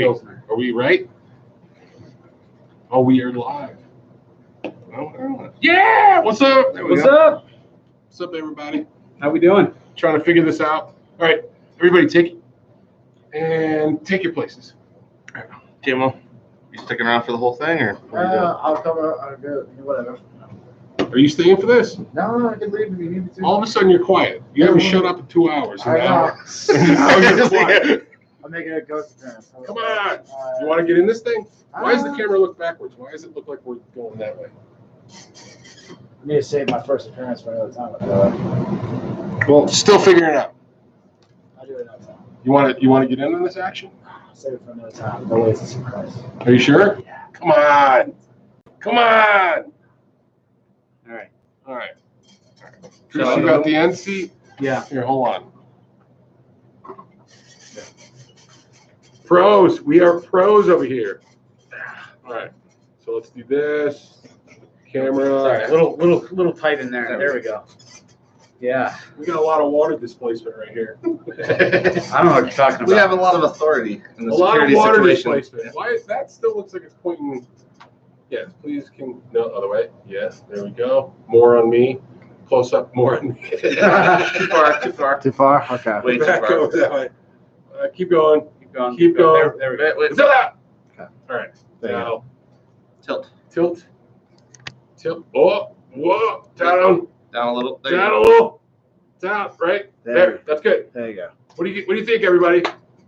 Are we right? Oh, we are live. Oh, yeah! What's up? What's up? What's up, everybody? How we doing? Trying to figure this out. All right, everybody, take your places. Kimo, you sticking around for the whole thing, or? I'll cover. I'll do whatever. Are you staying for this? No, I can leave if you need me to. All of a sudden, you're quiet. You haven't shut up in 2 hours. I know. Now you're quiet. I'm making a ghost appearance. Come on. You want to get in this thing? Why does the camera look backwards? Why does it look like we're going that way? I need to save my first appearance for another time. Well, still figuring it out. I'll do it another time. You want to get in on this action? Save it for another time. No way it's a surprise. Are you sure? Yeah. Come on. Come on. All right. Chris, you got the end seat? Yeah. Here, hold on. Pros. We are pros over here. All right. So let's do this. Camera. Sorry, a little tight in there. There we go. Yeah. We got a lot of water displacement right here. I don't know what you're talking about. We have a lot of authority in the A lot of security water situation. displacement. Why is that? Still looks like it's pointing. Yes, please. No, other way. Yes, there we go. More on me. Close up. More on me. Too far. Too far? Okay. Way too Back far. over that way. Keep going. Keep going. Keep going. There we go. Wait. Zip out. Okay. All right. There you Now Tilt. tilt. Oh, whoa. Down. Down a little. There you Down go. a little. Down. Right There. there. That's good. There you go. What do you think, everybody?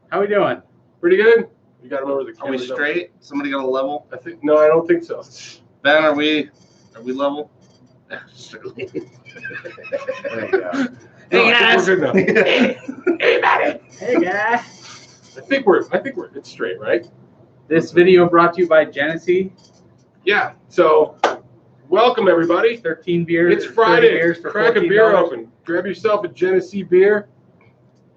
How we doing? Pretty good. You got to remember the Are we camera's up. straight? Somebody got a level? I think no. I don't think so. Ben, are we level? Yeah, certainly. There you go. No, I think we're good now. Hey, Matty. Hey, guy. I think we're it's straight, right? This video brought to you by Genesee. Yeah. So, welcome everybody. 13 beers. It's Friday. 30 beers for Crack a beer $14. open. Grab yourself a Genesee beer.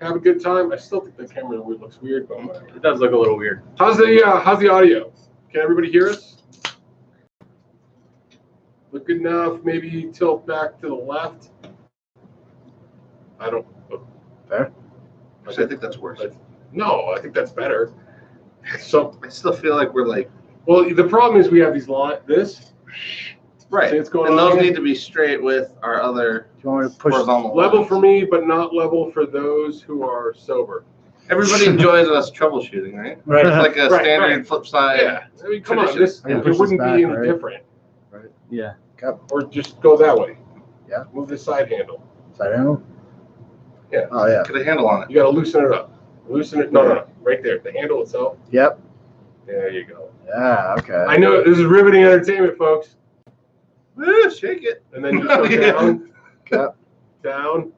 Have a good time. I still think the camera looks weird, but whatever. It does look a little weird. How's the audio? Can everybody hear us? Look good enough. Maybe tilt back to the left. I don't. Fair. Actually, I think that's worse. No, I think that's better. So, I still feel like we're like well, the problem is we have these this. right, See what's going and on those here? need to be straight with our other Do you want me to push? horizontal Level lines. for me, but not level for those who are sober. Everybody enjoys us troubleshooting, right? Right. It's like a Right, standard right. flip side. Yeah, I mean, come on, tradition. I can it push this wouldn't back, be any right? different. Yeah. Or just go that way. Yeah. Move the side handle. Side handle? Yeah. Oh, yeah. Put a handle on it. You got to loosen it up. Loosen it. No, right there. The handle itself. Yep. There you go. Yeah, okay. I know this is riveting entertainment, folks. Woo, shake it. And then just go Yeah. down, Yep. down,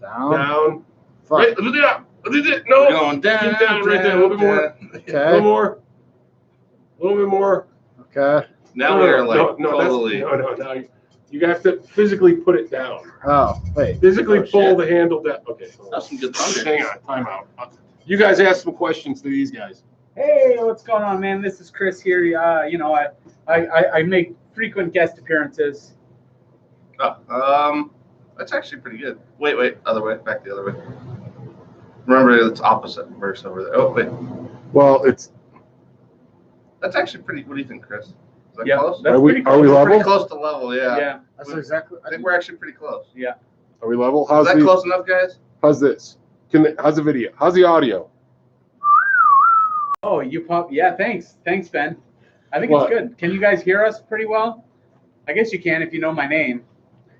Down. down. Fuck. Right, lift it up. Lift it. We're No. going down. Keep down right there. A little bit more. A little Okay. more. A little bit more. Okay. Now we are like totally. No. You have to physically put it down. Oh, wait. Physically Oh, pull shit. the handle down. Okay. That's some good thunder. Hang on. Time out. You guys ask some questions to these guys. Hey, what's going on, man? This is Chris here. I make frequent guest appearances. Oh, that's actually pretty good. Wait, other way, back the other way. Remember, it's opposite verse over there. Oh, wait, Well, it's. that's actually pretty. What do you think, Chris? Is that Yeah, close? that's Are we pretty level? close. Pretty close to level, yeah. Yeah. That's exactly. I think we're actually pretty close. Are we level? Is How's that close enough, guys? How's this? How's the video? How's the audio? Oh, you pop. Yeah, thanks, Ben. I think What? it's good. Can you guys hear us pretty well? I guess you can if you know my name.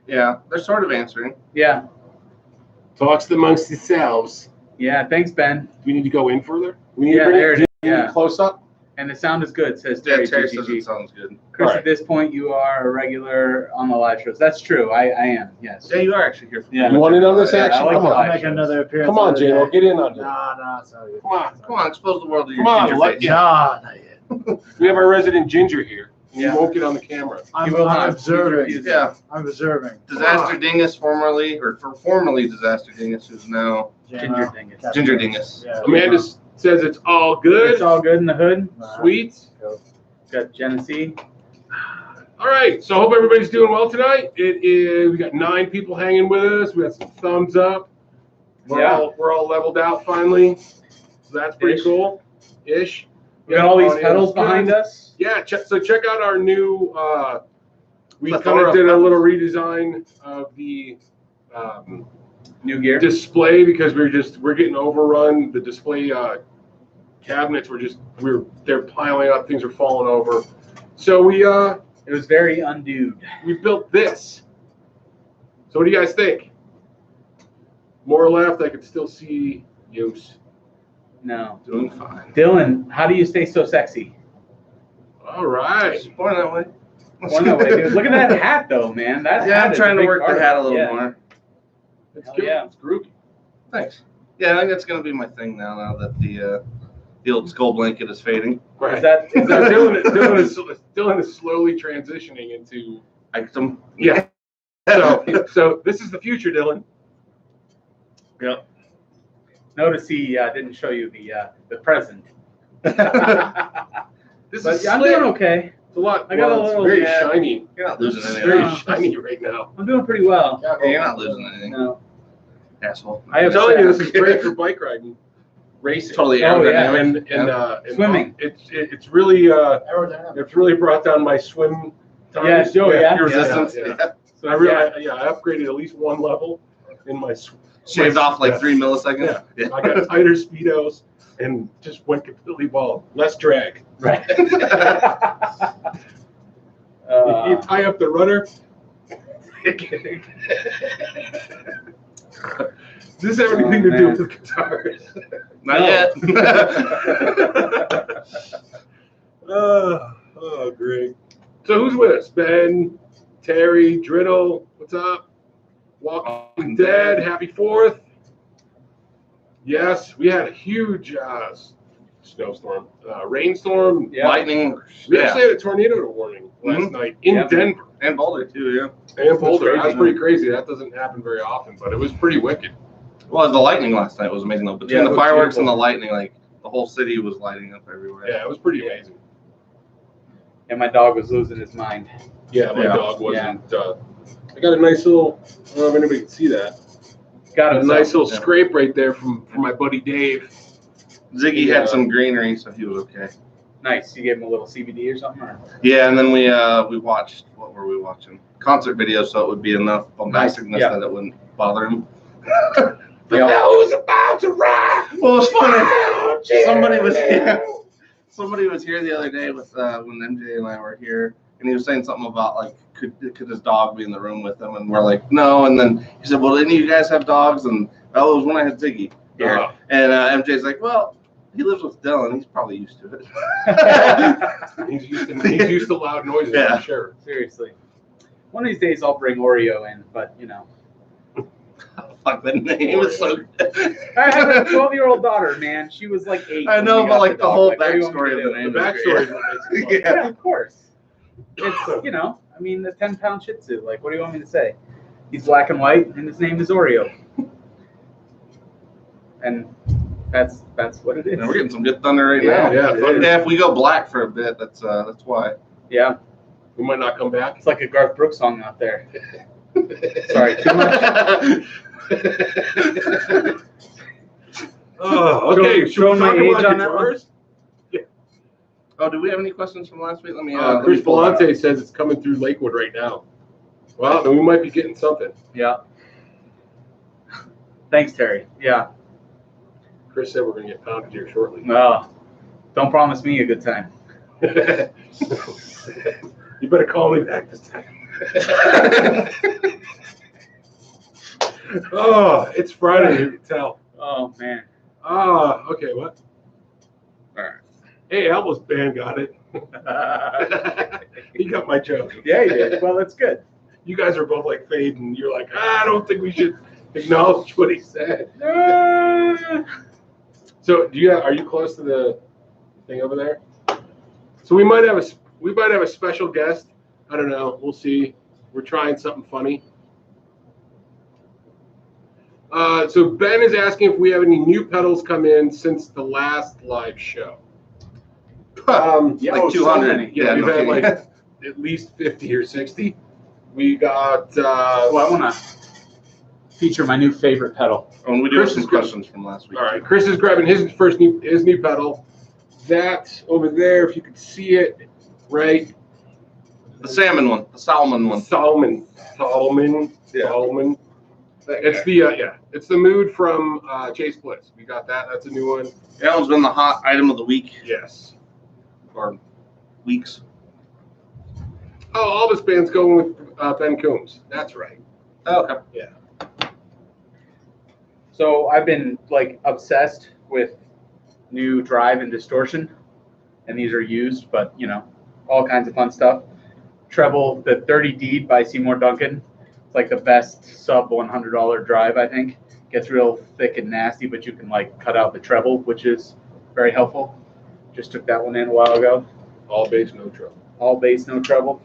Yeah, they're sort of answering. Yeah. Talks amongst yourselves. Yeah. Thanks, Ben. Do we need to go in further? We need Yeah, to bring there it is. we need Yeah. close up. And the sound is good, says Yeah, Terry Terry says GGG. it sounds good. Chris, Alright. at this point, you are a regular on the live shows. That's true. I am. Yes. Yeah, you are actually here. Yeah. You want in on this Yeah, I action? like Come the on. live I'll make shows. another appearance. Come on, another J-Lo. day. Get in on this. Nah, it's not good. Come on. Come on, expose the world to your Come on, ginger let- face. Nah, not yet. We have our resident Ginger here. Yeah. You won't get on the camera. I'm will not. observing. Yeah, I'm observing. Disaster Dingus, formerly Disaster Dingus, who's now Ginger Dingus. Ginger Dingus. Yeah. Amanda says it's all good. It's all good in the hood. Sweet. Got Genesee. All right. So I hope everybody's doing well tonight. We got 9 people hanging with us. We got some thumbs up. We're all leveled out finally. So that's pretty Ish. cool. Ish. We got all these Audio pedals is good. behind us. Yeah, check out our new. We kind Plethora of of did a pedals. little redesign of the New gear. display because we're getting overrun. The display cabinets they're piling up. Things are falling over. So It was very undued. we built this. So what do you guys think? More left, I could still see use. No. Doing fine. Dylan, how do you stay so sexy? All right. Just point that way. One that way, dude. Look at that hat, though, man. That Yeah, hat I'm is trying a to big work part the of hat it. a little Yeah. more. It's Hell good. yeah. It's groovy. Thanks. Yeah, I think that's gonna be my thing now that the old skull blanket is fading. Is that Dylan is slowly transitioning into Item. yeah. So this is the future, Dylan. Yep. Notice he didn't show you the present. This But is I'm slick. doing okay. It's a lot. I got a it's little- very yeah. shiny. You're not This losing is anything. very No. shiny right now. I'm doing pretty well. Yeah, you're not losing anything, No. asshole. I I'm have telling you, this is great for bike riding, racing. Totally Oh, yeah. aerodynamic. And Swimming. It's really Aerodynamic. it's really brought down my swim time. Yes, oh, yeah. Your resistance. Yeah. So, I upgraded at least one level in my Shaved off like yeah. 3 milliseconds. Yeah. I got tighter speedos and just went completely bald. Less drag. Right. You tie up the rudder. Does this have anything to do man. with guitars? Not No. yet. Oh, great. So who's with us? Ben, Terry, Driddle, what's up? Walking Dead, happy 4th. Yes, we had a huge snowstorm, rainstorm. Yeah. Lightning. We Yeah. actually had a tornado warning last Mhm. night in Yep. Denver And Boulder too, yeah. and Boulder. crazy. That's pretty crazy. That doesn't happen very often, but it was pretty wicked. Well, the lightning last night was amazing though. Between Yeah, it the was fireworks and the beautiful. lightning, like the whole city was lighting up everywhere. Yeah, it was pretty Yeah. amazing. And my dog was losing his mind. Yeah, my Yeah. dog wasn't. I got a nice little. I don't know if anybody can see that. Got A him. nice little Yeah. scrape right there from my buddy Dave. Ziggy Yeah. had some greenery, so he was okay. Nice. You gave him a little CBD or something? Or? Yeah, and then we watched, what were we watching? Concert videos, so it would be enough bombasticness Yeah. that it wouldn't bother him. Yeah. who's about to rock? Well, it's funny. Somebody was Yeah. Somebody was here the other day with when MJ and I were here, and he was saying something about like could his dog be in the room with him, and we're like no, and then he said, well, any of you guys have dogs? And well, it was when I had Ziggy here, Uh-huh. and MJ's like, well, he lives with Dylan, he's probably used to it. He's used to loud noises, Yeah. I'm sure. Seriously. One of these days I'll bring Oreo in, but you know. Fuck, that name is so I have a 12-year-old daughter, man. She was like 8. I know, when we but got like the dog. whole Like, what do you want me backstory to of the do? name. The backstory is what makes it fun. Yeah. Yeah, of course. It's, you know, I mean, the 10-pound Shih Tzu. Like, what do you want me to say? He's black and white, and his name is Oreo. And that's what it is. And we're getting some good thunder right Yeah, now. yeah, thunder. Yeah, if we go black for a bit, that's why. Yeah, We might not come back. it's like a Garth Brooks song out there. Sorry, too much. Oh, okay. Should Showing we my talk age about on that one? guitars? Oh, do we have any questions from last week? Let me. Chris pull that up. Belante says it's coming through Lakewood right now. Well, then we might be getting something. Yeah. Thanks, Terry. Yeah. Chris said we're going to get pounded here shortly. No, don't promise me a good time. You better call me back this time. Oh, it's Friday, you can tell. Oh man. Ah, okay, what? All right. Hey, Elbo's band got it. He got my joke. Yeah, you did. Well, that's good. You guys are both like fading. You're like, I don't think we should acknowledge what he said. So, are you close to the thing over there? So we might have a special guest. I don't know. We'll see. We're trying something funny. So Ben is asking if we have any new pedals come in since the last live show. Yeah, Like oh, so 200. many. Yeah, we've no had kidding. like at least 50 or 60. We got. Well, I want to feature my new favorite pedal. And we do have Chris some is good. questions from last week. All right, Chris is grabbing his new pedal. that over there, if you could see it, right? The salmon one, the salmon one. Solomon. Yeah. Solomon. That It's guy. the it's the mood from Chase Bliss. We got that. That's a new one. That one's been the hot item of the week Yes. or weeks. Oh, all this band's going with Ben Coombs. That's right. Oh, okay. So I've been like obsessed with new drive and distortion, and these are used, but you know, all kinds of fun stuff. Treble, the 30 Deed by Seymour Duncan. It's like the best sub $100 drive, I think. Gets real thick and nasty, but you can like cut out the treble, which is very helpful. Just took that one in a while ago. All bass, no trouble. All bass, no treble.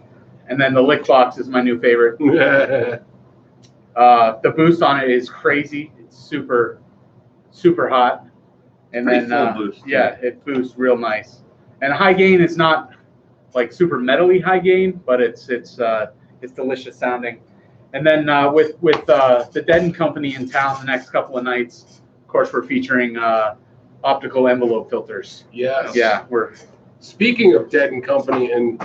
And then the lick box is my new favorite. The boost on it is crazy. It's super, super hot. And Pretty then full boost. yeah, it boosts real nice. And high gain is not like super metally high gain, but it's delicious sounding. And then with the Dead & Company in town the next couple of nights, of course we're featuring optical envelope filters. Yes. Yeah, we're Speaking of Dead & Company and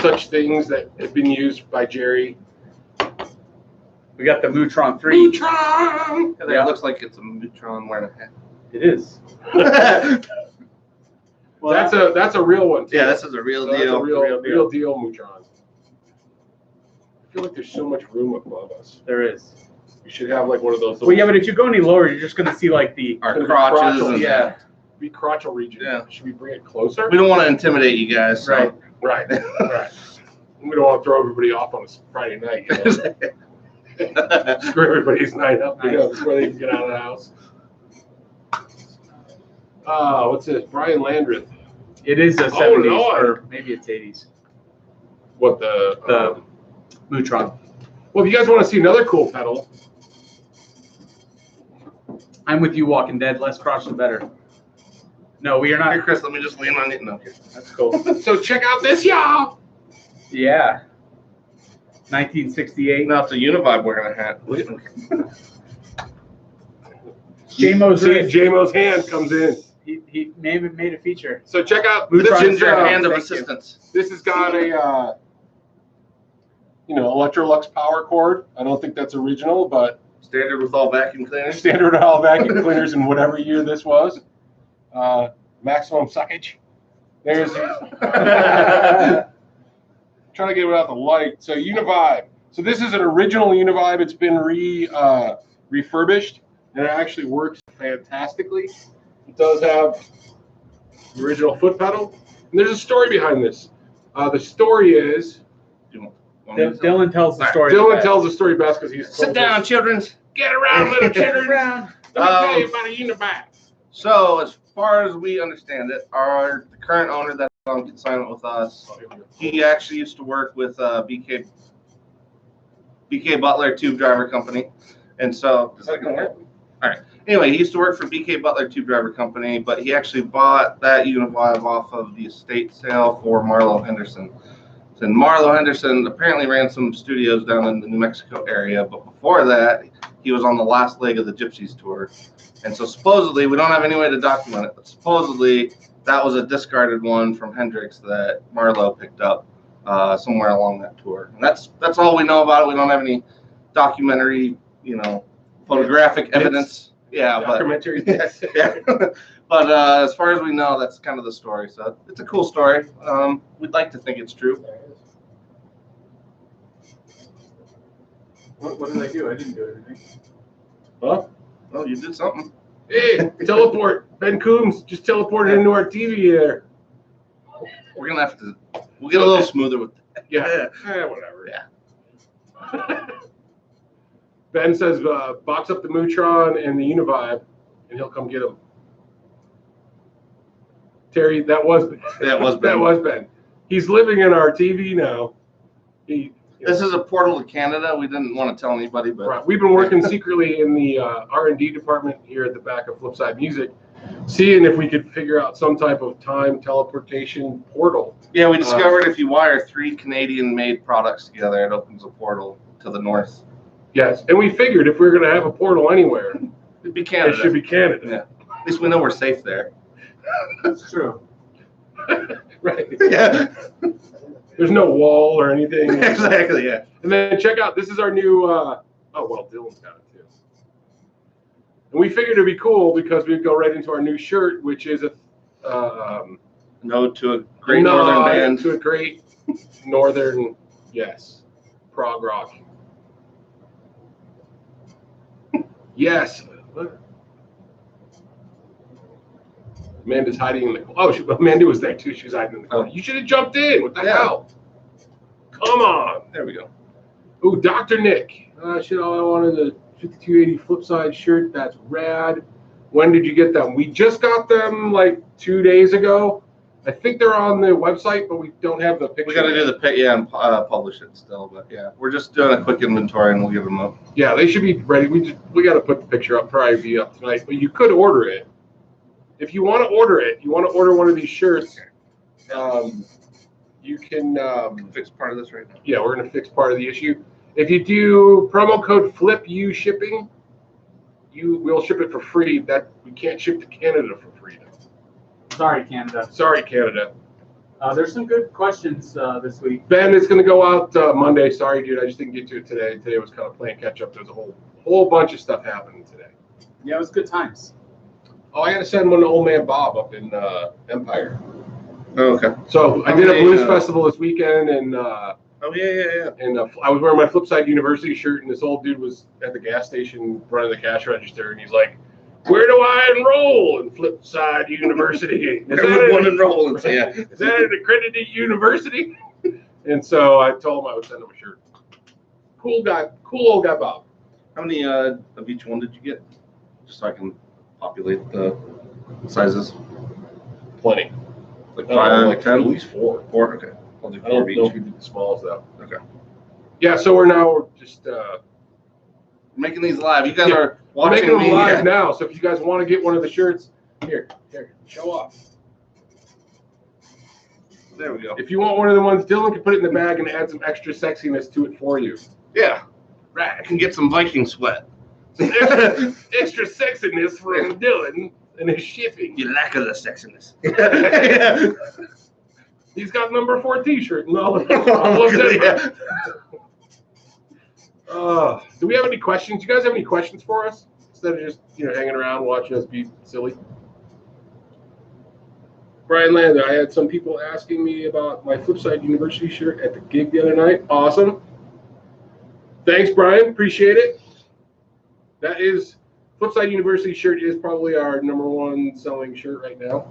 such things that have been used by Jerry. we got the Mutron 3. Neutron! It Yeah. looks like it's a Mutron wearing a It is. hat. Well, That's a real one too. Yeah, this is a real So that's deal. a real deal Mutron. I feel like there's so much room above us. there is. We should have like one of those. Well, yeah, but if you go any lower, you're just gonna see like the Our Gonna be crotches. crotchal, And, yeah. be crotchal region. Yeah. Should we bring it closer? We don't want to intimidate you guys. So. Right. Right. Right. We don't want to throw everybody off on a Friday night. You know? Screw everybody's night up. You know, before they can get out of the house. What's this? Brian Landreth. It is a Oh, 70s Lord. or maybe it's 80s. What the? The Mutron. Well, if you guys want to see another cool pedal, I'm with you, Walking Dead. Less crotch, the better. No, we are Here, not. Chris, let me just lean on you. No, here. That's cool. so check out this, y'all. Yeah. 1968. Now it's a Univibe wearing a hat. JMO's See, wrist. JMO's hand comes in. He made a feature. So check out Mutron this. Ginger Thank hand of you. assistance. This has got a, Electrolux power cord. I don't think that's original, but Standard with all vacuum cleaners. standard all vacuum cleaners in whatever year this was. Maximum suckage. There's trying to get it out the light. So Univibe. So this is an original Univibe. It's been refurbished, and it actually works fantastically. It does have the original foot pedal, and there's a story behind this. The story is Dylan tells the story. Dylan tells the story best because he's Sit down, children. Get around, little children. around. Let me tell you about a Univibe. So, as far as we understand it, the current owner that's on consignment with us, he actually used to work with BK Butler Tube Driver Company, and so is that gonna work? All right. Anyway, he used to work for BK Butler Tube Driver Company, but he actually bought that Univibe off of the estate sale for Marlo Henderson. And Marlo Henderson apparently ran some studios down in the New Mexico area, but before that, he was on the last leg of the Gypsies tour. And so supposedly, we don't have any way to document it, but supposedly that was a discarded one from Hendrix that Marlo picked up somewhere along that tour. And that's all we know about it. We don't have any documentary, photographic evidence. Yeah, Documentary. but yeah. But as far as we know, that's kind of the story. So it's a cool story. We'd like to think it's true. What did I do? I didn't do anything. Huh? Oh, you did something. Hey, teleport. Ben Coombs just teleported into our TV there. We're gonna have to. We'll get a little smoother with that. Yeah. Whatever. Yeah. Ben says box up the Mutron and the Univibe, and he'll come get them. Terry, that was Ben. That was Ben. That was Ben. He's living in our TV now. This is a portal to Canada. We didn't want to tell anybody, but Right. We've been working secretly in the R&D department here at the back of Flipside Music, seeing if we could figure out some type of time teleportation portal. yeah, we discovered if you wire 3 Canadian-made products together, it opens a portal to the north. Yes, and we figured if we were going to have a portal anywhere, It'd be Canada. it should be Canada. Yeah. At least we know we're safe there. That's true. Right. Yeah. There's no wall or anything. Exactly. Yeah. And then check out, this is our new, oh, well, Dylan's got it too. And we figured it'd be cool because we'd go right into our new shirt, which is a Node to a great northern band. To a great northern, yes, prog rock. Yes. Amanda's hiding in the corner. Oh, Amanda was there too. She was hiding in the corner. You should have jumped in. What the hell? Come on. There we go. Ooh, Dr. Nick. Shit, all I wanted a 5280 flip side shirt. That's rad. When did you get them? We just got them like 2 days ago. I think they're on the website, but we don't have the picture. We got to do the pic, and publish it still. But yeah, we're just doing a quick inventory, and we'll give them up. Yeah, they should be ready. We got to put the picture up. Probably be up tonight, but you could order it. If you want to order it, you want to order one of these shirts. You can fix part of this right now. Yeah, we're gonna fix part of the issue. If you do promo code FLIPU shipping, we'll ship it for free. That we can't ship to Canada for free now. Sorry, Canada. Sorry, Canada. There's some good questions this week. Ben, it's gonna go out Monday. Sorry, dude, I just didn't get to it today. Today was kind of playing catch up. There's a whole bunch of stuff happening today. Yeah, it was good times. Oh, I gotta send one to Old Man Bob up in Empire. Oh, okay. So I did a blues festival this weekend, and oh yeah. And I was wearing my Flipside University shirt, and this old dude was at the gas station running the cash register, and he's like, "Where do I enroll in Flipside University? Is that an accredited university?" And so I told him I would send him a shirt. Cool guy, cool old guy, Bob. How many of each one did you get? Just so I can populate the sizes. Plenty. Like 5, like 10? At least 4. 4? Okay. I'll do I 4 don't of each. know if we did the smallest though. Okay. Yeah, so we're just making these live. You guys are we're watching making them me. live now. So if you guys want to get one of the shirts, here, show off. There we go. If you want one of the ones, Dylan can put it in the bag and add some extra sexiness to it for you. Yeah. Right. I can get some Viking sweat. Extra sexiness from Dylan and his shipping. You lack of the sexiness. He's got number 4 T-shirt and all of Yeah. Do we have any questions? You guys have any questions for us instead of just hanging around watching us be silly? Brian Lander, I had some people asking me about my Flipside University shirt at the gig the other night. Awesome. Thanks, Brian. Appreciate it. That is, Flipside University shirt is probably our #1 selling shirt right now.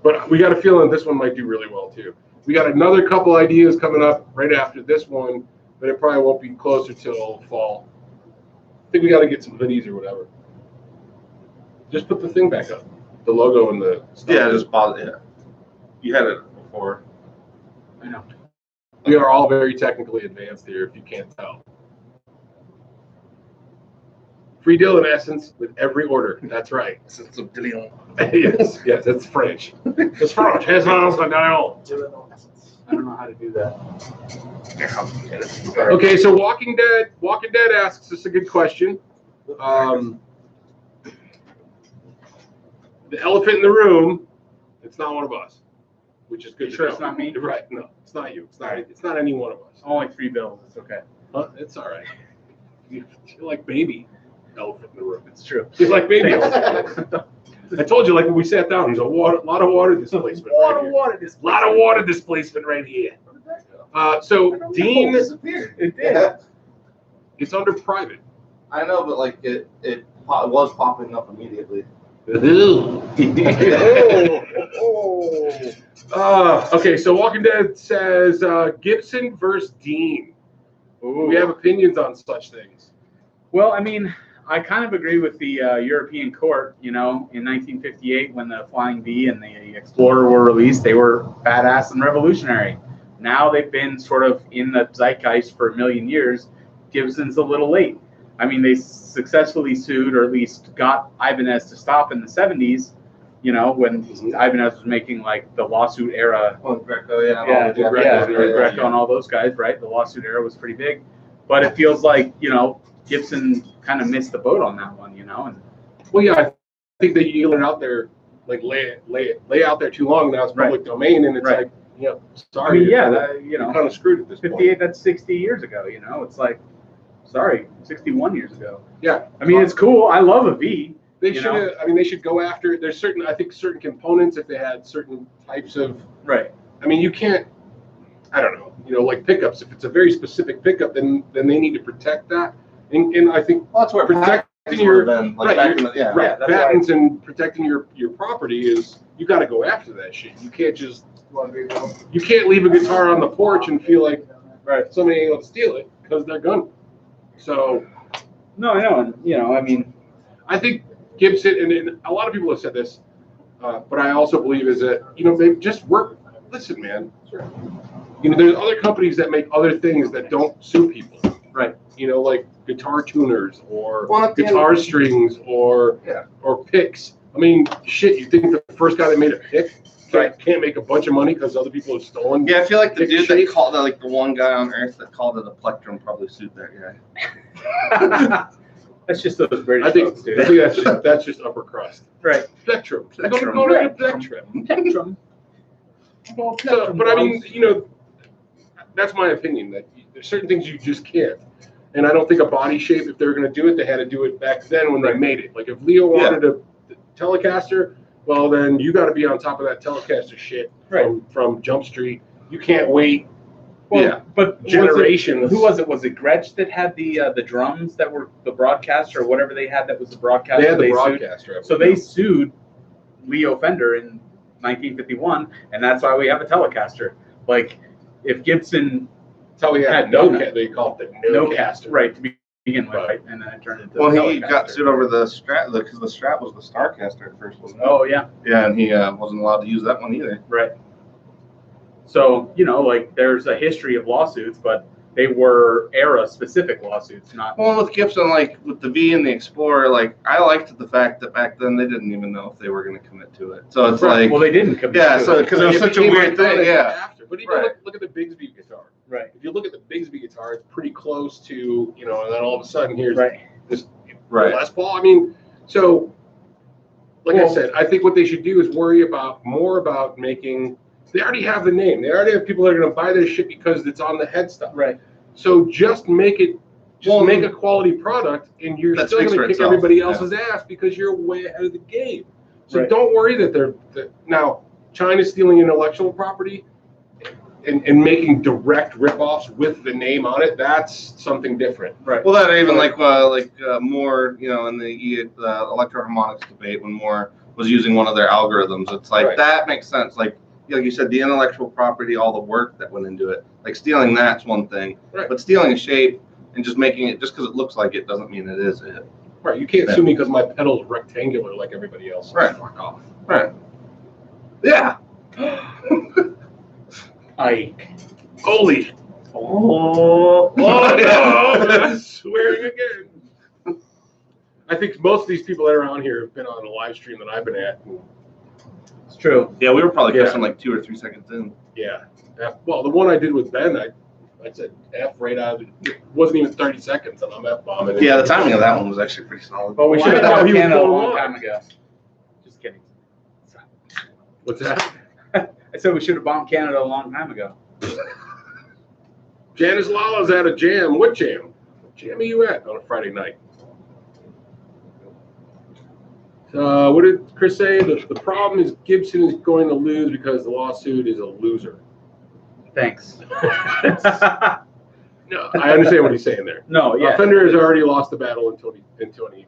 But we got a feeling this one might do really well too. We got another couple ideas coming up right after this one, but it probably won't be closer till fall. I think we got to get some hoodies or whatever. Just put the thing back up, the logo and the stuff. Yeah, just pause it. Yeah. You had it before. I know. We are all very technically advanced here, if you can't tell. Free deal in essence with every order. That's right. Yes, that's French. It's French. I don't know how to do that. Okay, so Walking Dead asks us a good question. The elephant in the room, it's not one of us, which is good. Sure, it's not me? Right? No, it's not you. It's not any one of us. Only 3 bills. It's okay. It's all right. You're like baby elephant in the room. It's true. You're like baby elephant. I told you, like when we sat down, there's a lot of water displacement. A lot of water displacement right here. So Dean, It did. it's under private. I know, but like it was popping up immediately. Okay, so Walking Dead says Gibson versus Dean. We have opinions on such things. Well, I mean, I kind of agree with the European court. In 1958, when the Flying V and the Explorer were released, they were badass and revolutionary. Now they've been sort of in the zeitgeist for a million years. Gibson's a little late. I mean, they successfully sued, or at least got Ibanez to stop in the 70s, when Ibanez was making like the lawsuit era. Oh, Greco, yeah. Greco and all those guys, right? The lawsuit era was pretty big. But it feels like, Gibson kind of missed the boat on that one, And Well, yeah, I think that you get out there. like lay out there too long. Now it's public domain, and it's like, you know, sorry. I mean, yeah, you're kind of screwed at this 58, point. that's 60 years ago, you know? It's like, sorry, 61 years ago. Yeah. I mean, it's cool. I love a V. They should. I mean, they should go after. There's certain. I think certain components. If they had certain types of. Right. I mean, you can't. I don't know. You know, like pickups. If it's a very specific pickup, then they need to protect that. And I think Well, that's where protecting your been, like, right, back in the, yeah. right, that's patents and protecting your property is you got to go after that shit. You can't just. You can't leave a guitar on the porch and feel like somebody ain't gonna steal it because they're gonna. So. No, I know, and you know, I mean, I think Gibson, and a lot of people have said this, but I also believe is that, you know, they just work. Listen, man, you know, there's other companies that make other things that don't suit people. right. You know, like guitar tuners or Well, at the guitar strings or picks. I mean, shit, you think the first guy that made a pick can't make a bunch of money because other people have stolen? Yeah, I feel like the pick dude shape? that called that, like the one guy on Earth that called it a plectrum probably sued that guy. That's just those British I think folks, dude. that's just upper crust. Right. Spectrum. Plectrum. Go to Plectrum. Plectrum. So, but I mean, you know, that's my opinion. That there's certain things you just can't. And I don't think a body shape, if they were going to do it, they had to do it back then when they made it. Like if Leo wanted a Telecaster, well, then you got to be on top of that Telecaster shit from Jump Street. You can't wait. Well, but generations. Who was it? Was it Gretsch that had the drums that were the broadcaster or whatever they had that was the broadcaster? They had the sued? broadcaster. So they sued Leo Fender in 1951, and that's why we have a Telecaster. Like, if Gibson had they called it the No-Caster. right, to begin with, right? And then it turned into Well, the he got Telecaster. sued over the Strat because the Strat was the Starcaster at first, wasn't it? Oh, yeah. Yeah, and he wasn't allowed to use that one either. Right. So, you know, like, there's a history of lawsuits, but they were era-specific lawsuits, not... Well, with Gibson, like, with the V and the Explorer, like, I liked the fact that back then they didn't even know if they were going to commit to it. So it's like... Well, they didn't commit Yeah, to so it. because it was such a weird thing, yeah. After. But even look at the Bigsby guitar. Right. If you look at the Bigsby guitar, it's pretty close to, you know, and then all of a sudden here's this Les Paul. I mean, so, like I said, I think what they should do is worry more about making... They already have the name. They already have people that are going to buy their shit because it's on the headstock. Right. So just make it, make a quality product, and you're still going to kick everybody else's ass because you're way ahead of the game. So don't worry that now China's stealing intellectual property and making direct ripoffs with the name on it. That's something different. Right. Well, that even more, you know, in the electroharmonics debate when Moore was using one of their algorithms, it's like that makes sense. Like you said, the intellectual property, all the work that went into it. Like stealing that's one thing, but stealing a shape and just making it just because it looks like it doesn't mean it is it. Right. You can't sue me because my pedal's rectangular like everybody else. Right. Fuck off. Right. Yeah. Ike. Holy. Oh no! Swearing again. I think most of these people that are on here have been on a live stream that I've been at. It's true. Yeah, we were probably guessing like 2 or 3 seconds in. Yeah. Well, the one I did with Ben, I said F right out. It wasn't even 30 seconds, and I'm F-bombing. Yeah, the timing of that one was actually pretty solid. Well, we should have Well, done he was Canada a going long on. time ago. Just kidding. What's that? I said we should have bombed Canada a long time ago. Janice Lala's at a jam. What jam? What jam are you at on a Friday night? What did Chris say? The problem is Gibson is going to lose because the lawsuit is a loser. Thanks. No, I understand what he's saying there. No, yeah. Fender has already lost the battle in 2008.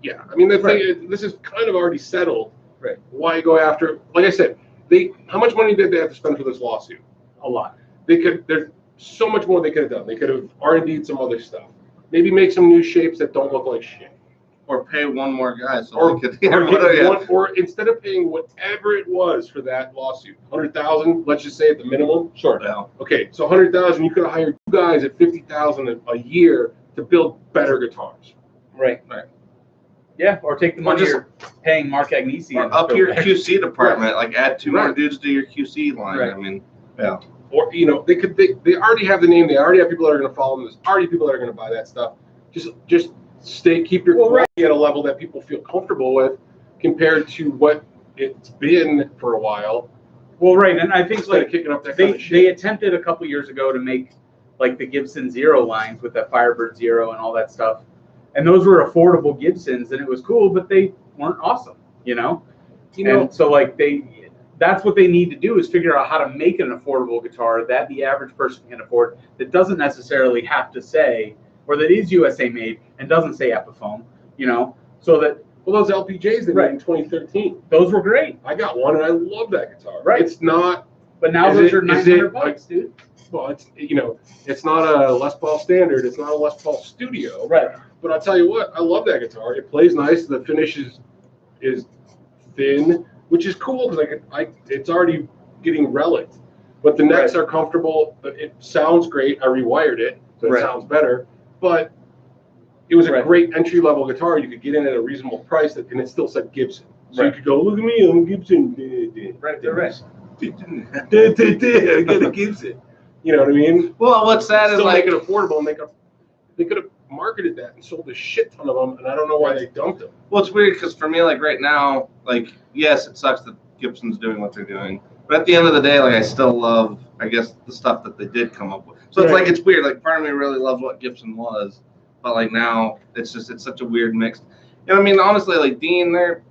Yeah, I mean, the thing is, this is kind of already settled. Right. Why go after? Like I said, how much money did they have to spend for this lawsuit? A lot. There's so much more they could have done. They could have R&D'd some other stuff. Maybe make some new shapes that don't look like shit. Or pay one more guy so Or, they could. or instead of paying whatever it was for that lawsuit, $100,000, let's just say at the minimum. Sure. Yeah. Okay, so $100,000, you could have hired 2 guys at $50,000 a year to build better guitars. Right. Right. Yeah, or take the money you're paying Mark Agnesi. Or up your QC department, like add 2 more dudes to your QC line. Right. I mean, yeah. Or, you know, they already have the name. They already have people that are going to follow them. There's already people that are going to buy that stuff. Just keep your quality at a level that people feel comfortable with. compared to what it's been for a while. Well, right, and I think Instead like of kicking up that kind of they shit. attempted a couple years ago to make like the Gibson Zero lines with that Firebird Zero and all that stuff, and those were affordable Gibsons, and it was cool, but they weren't awesome, you know. And so like that's what they need to do is figure out how to make an affordable guitar that the average person can afford, that doesn't necessarily have to say, or that is USA made and doesn't say Epiphone, you know, so that. Well, those LPJs they made in 2013. Those were great. I got one and I love that guitar. Right. It's not. But now those are $900, dude. Well, it's not a Les Paul Standard. It's not a Les Paul Studio. Right. But I'll tell you what, I love that guitar. It plays nice. The finish is thin, which is cool because it's already getting relicked. But the necks are comfortable. It sounds great. I rewired it, so it sounds better. But it was a great entry-level guitar. You could get in at a reasonable price, and it still said Gibson. So you could go, look at me, I'm a Gibson. Right. I get a Gibson. You know what I mean? Well, what's sad is still like make it affordable, and they could have marketed that and sold a shit ton of them, and I don't know why they dumped them. well, it's weird because for me, like right now, like yes, it sucks that Gibson's doing what they're doing, but at the end of the day, like I still love, I guess, the stuff that they did come up with. So it's like it's weird. Like part of me really loves what Gibson was, but like now it's such a weird mix. You know, I mean, honestly, like Dean, they're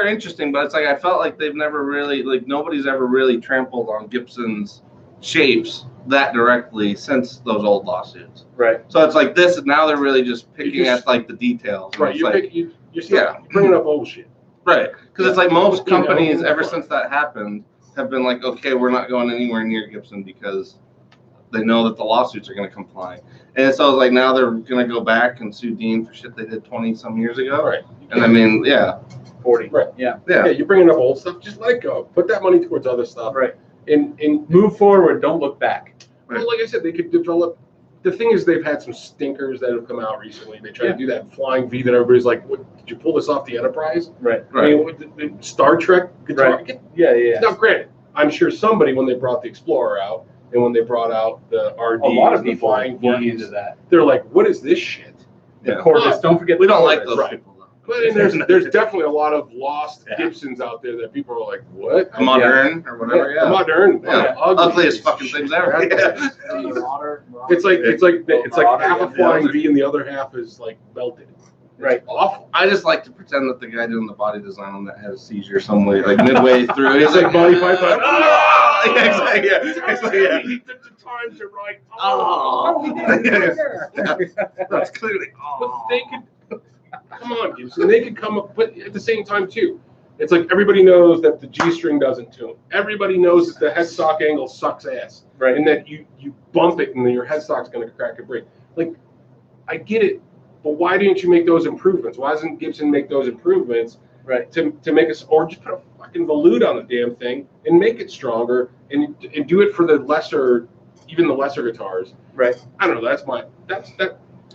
interesting, but it's like I felt like they've never really, like nobody's ever really trampled on Gibson's shapes that directly since those old lawsuits. Right. So it's like this, and now they're really just picking at like the details. Right. You're still bringing up old shit. Right. Because it's like most companies ever since that happened have been like, okay, we're not going anywhere near Gibson because they know that the lawsuits are going to comply. And so it's like now they're going to go back and sue Dean for shit they did 20 some years ago. Right. And I mean, 40. Right. Yeah. Yeah. You're bringing up old stuff. Just let it go. Put that money towards other stuff. Right. And Move forward. Don't look back. Well, like I said, they could develop. The thing is, they've had some stinkers that have come out recently. They tried to do that flying V that everybody's like, "What? Did you pull this off the Enterprise?" Right. I mean, the Star Trek guitar. Right. Yeah. Now, granted, I'm sure somebody, when they brought the Explorer out and when they brought out the RD, A lot of the people flying were Vs, into that. they're like, "What is this shit?" The Corvus. Don't forget. we the don't like Corvus. those people. But there's definitely a lot of lost Gibsons out there that people are like, "What?" Modern or whatever. Yeah. Modern. Yeah. Ugliest fucking things ever. Yeah. It's like half a flying V and the other half is like melted. Right. Awful. I just like to pretend that the guy doing the body design on that had a seizure some way, like midway through. He's like, Monty Python. Yeah, exactly. Yeah. He took the time to write. That's clearly. But they could. Come on, Gibson. They could come up, but at the same time too, it's like everybody knows that the G string doesn't tune. Everybody knows that the headstock angle sucks ass, right? And that you bump it and then your headstock's going to crack and break. Like, I get it, but why didn't you make those improvements? Why doesn't Gibson make those improvements, right? To make us, or just put a fucking volute on the damn thing and make it stronger and do it for the lesser, even the lesser guitars, right? I don't know. That's.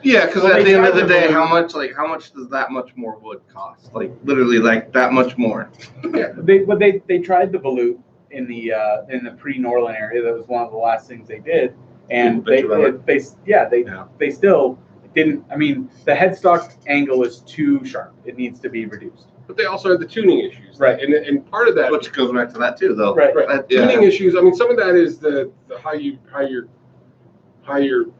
Yeah, because at the end of the day, how much does that much more wood cost? Like literally, like that much more. Yeah, they tried the volute in the pre-Norland area. That was one of the last things they did, and they still didn't. I mean, the headstock angle is too sharp. It needs to be reduced. But they also had the tuning issues, right? And part of that, which goes back to that too, though. Right. Tuning issues. I mean, some of that is the how you're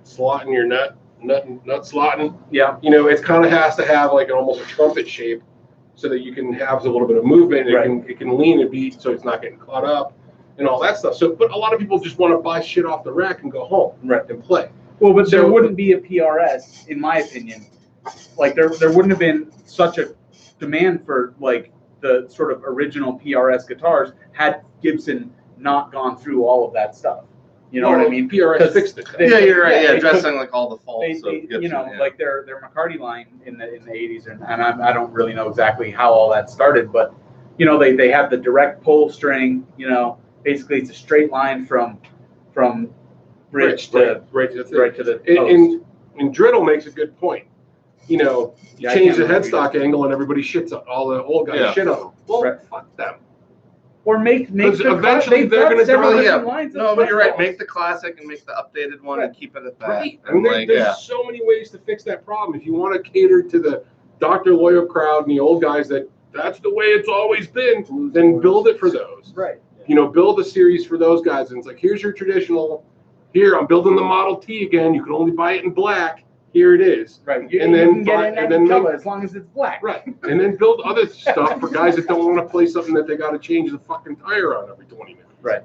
slotting your nut slotting. Yeah. You know, it kind of has to have like almost a trumpet shape so that you can have a little bit of movement. It can lean and beat so it's not getting caught up and all that stuff. So, but a lot of people just want to buy shit off the rack and go home and play. Well, but there wouldn't be a PRS, in my opinion. Like there wouldn't have been such a demand for like the sort of original PRS guitars had Gibson not gone through all of that stuff. You know what I mean? PRS fixed it. Yeah, you're right. Yeah, addressing like all the faults. Like their McCarty line in the 80s, and I don't really know exactly how all that started, but you know they have the direct pull string. You know, basically it's a straight line from bridge to the post. And Driddle makes a good point. You know, you change the headstock angle and everybody shits on all the old guys shit on them. Well, fuck them. Or make eventually they're going to develop. No, but you're right. Make the classic and make the updated one and keep it at that. Right. And there's so many ways to fix that problem. If you want to cater to Dr. Loyal crowd and the old guys that's the way it's always been, then build it for those. Right. You know, build a series for those guys. And it's like, here's your traditional. Here, I'm building the Model T again. You can only buy it in black. Here it is. Right. And you then can get it in any color as long as it's black. Right. And then build other stuff for guys that don't want to play something that they got to change the fucking tire on every 20 minutes. Right.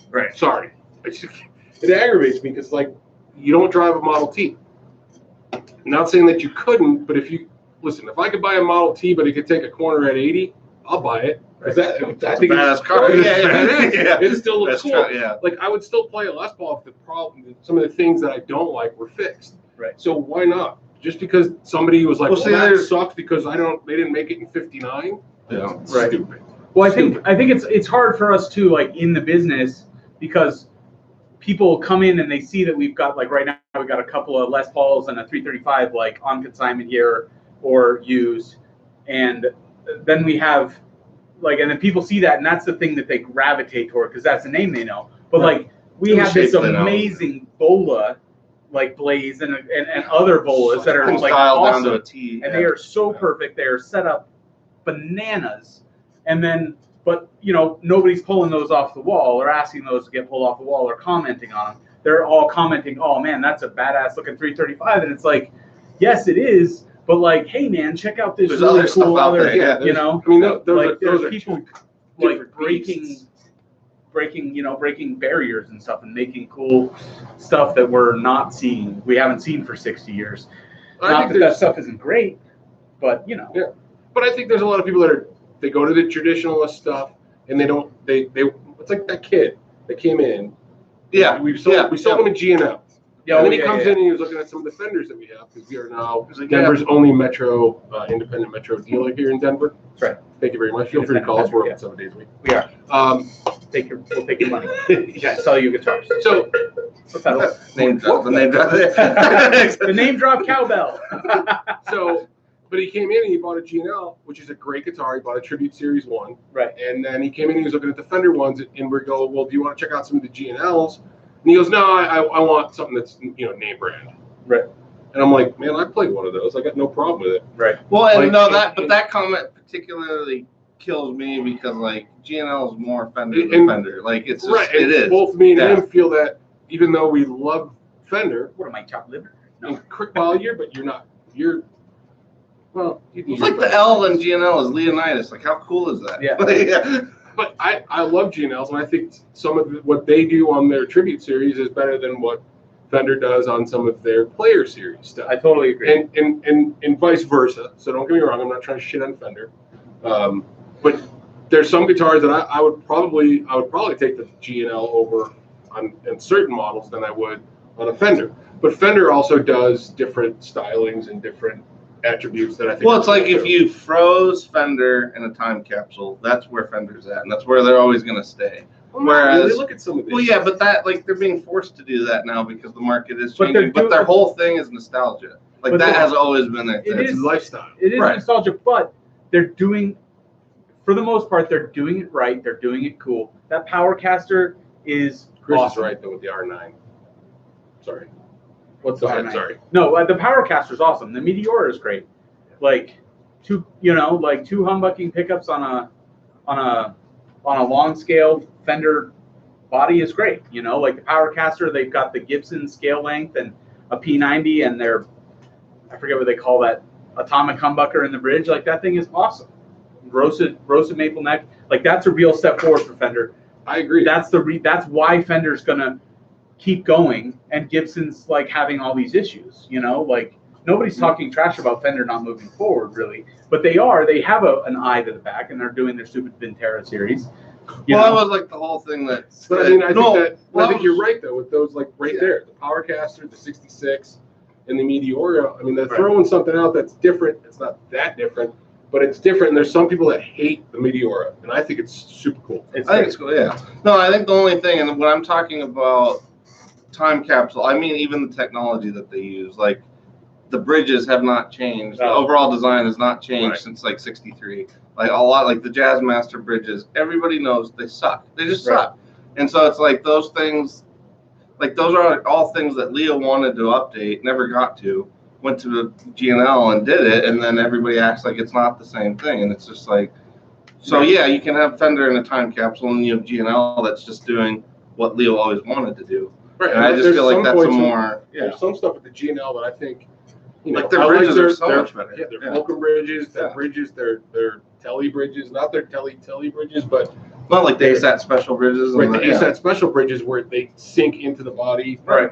Right. Sorry. It aggravates me because, like, you don't drive a Model T. I'm not saying that you couldn't, but if I could buy a Model T, but it could take a corner at 80, I'll buy it. Because I think it's a badass car. It still looks cool. Yeah. Like, I would still play a Les Paul if some of the things that I don't like were fixed. Right. So why not? Just because somebody was like, well that sucks because they didn't make it in 59. Yeah. Right. Stupid. Well, I think it's hard for us too, like in the business, because people come in and they see that we've got, like, right now we've got a couple of Les Pauls and a 335 like on consignment here or used, and then we have and then people see that, and that's the thing that they gravitate toward because that's the name they know. But like we have this amazing Bola like Blaze and other Bolas that are like awesome, down to a T, and they are so perfect. They are set up bananas, and then but nobody's pulling those off the wall or asking those to get pulled off the wall or commenting on them. They're all commenting, "Oh man, that's a badass looking 335," and it's like, yes, it is. But like, hey man, check out this really cool other, I mean, those are people like breaking barriers and stuff and making cool stuff that we haven't seen for 60 years. Not that stuff isn't great, but Yeah, but I think there's a lot of people they go to the traditionalist stuff and they it's like that kid that came in. Yeah, we sold him a G&L. Yeah, and then he comes in and he was looking at some of the fenders that we have because we are now like, Denver's only independent metro dealer here in Denver. That's right. Thank you very much. Feel free to call us. We're open 7 days a week. We are. We'll take your money. Yeah, sell you guitars. So what's that? Name drop. The name drop cowbell. But he came in and he bought a G&L, which is a great guitar. He bought a Tribute Series 1. Right. And then he came in and he was looking at the Fender ones, and we go, well, do you want to check out some of the G&Ls? And he goes, no, I want something that's name brand. Right. And I'm like, man, I played one of those. I got no problem with it. Right. Well, and that comment particularly kills me because like G&L is more Fender than Fender. Like it's just, right. It is. Both me and him feel that even though we love Fender, what am I, chopped liver? No. Well, you're not. Well, it's like the L in G&L is Leonidas. Like, how cool is that? Yeah. But I love G&Ls, and I think some of what they do on their Tribute Series is better than what Fender does on some of their Player Series stuff. I totally agree. And vice versa. So don't get me wrong. I'm not trying to shit on Fender. But there's some guitars that I would probably take the G&L over on certain models than I would on a Fender. But Fender also does different stylings and different attributes that I think. Well, it's like if you froze Fender in a time capsule, that's where Fender's at, and that's where they're always going to stay. Whereas, really look at some of these. Well, yeah, but they're being forced to do that now because the market is changing. But their whole thing is nostalgia. Like that has always been their thing. It's lifestyle. It is nostalgia, but they're doing, for the most part, they're doing it right. They're doing it cool. That Powercaster is Chris awesome. is right though with the R9. Sorry. What's Go the ahead, R9? sorry. No, the Powercaster is awesome. The Meteora is great. Like two humbucking pickups on a long scale Fender body is great. Like the Powercaster, they've got the Gibson scale length and a P90, and I forget what they call that, atomic humbucker in the bridge. Like that thing is awesome. Roasted maple neck. Like that's a real step forward for Fender. I agree. That's why Fender's gonna keep going, and Gibson's like having all these issues. Like nobody's talking trash about Fender not moving forward really, but they have an eye to the back, and they're doing their stupid Vintera series. That was like the whole thing that. But I mean, I think you're right though with those like there, the Powercaster, the 66, and the Meteora. I mean, they're throwing something out that's different. It's not that different, but it's different. And there's some people that hate the Meteora, and I think it's super cool. I think it's cool. Yeah. No, I think the only thing, and when I'm talking about time capsule, I mean even the technology that they use, like the bridges have not changed. The overall design has not changed since like '63. Like a lot, like the Jazzmaster bridges, everybody knows they suck. They just suck. And so it's like those things, like those are all things that Leo wanted to update, never got to. went to the GNL and did it, and then everybody acts like it's not the same thing, and it's just like, so yeah, you can have Fender in a time capsule, and you have GNL that's just doing what Leo always wanted to do. Right. And I just There's feel like some that's a points more, There's some stuff with the GNL that I think, you know, like their I bridges are so much better. Yeah, they're Fulcrum bridges, their Yeah. bridges, their Telly bridges, not their Telly bridges, but Not like the ASAT special bridges. right, And the ASAT special bridges where they sink into the body. Right.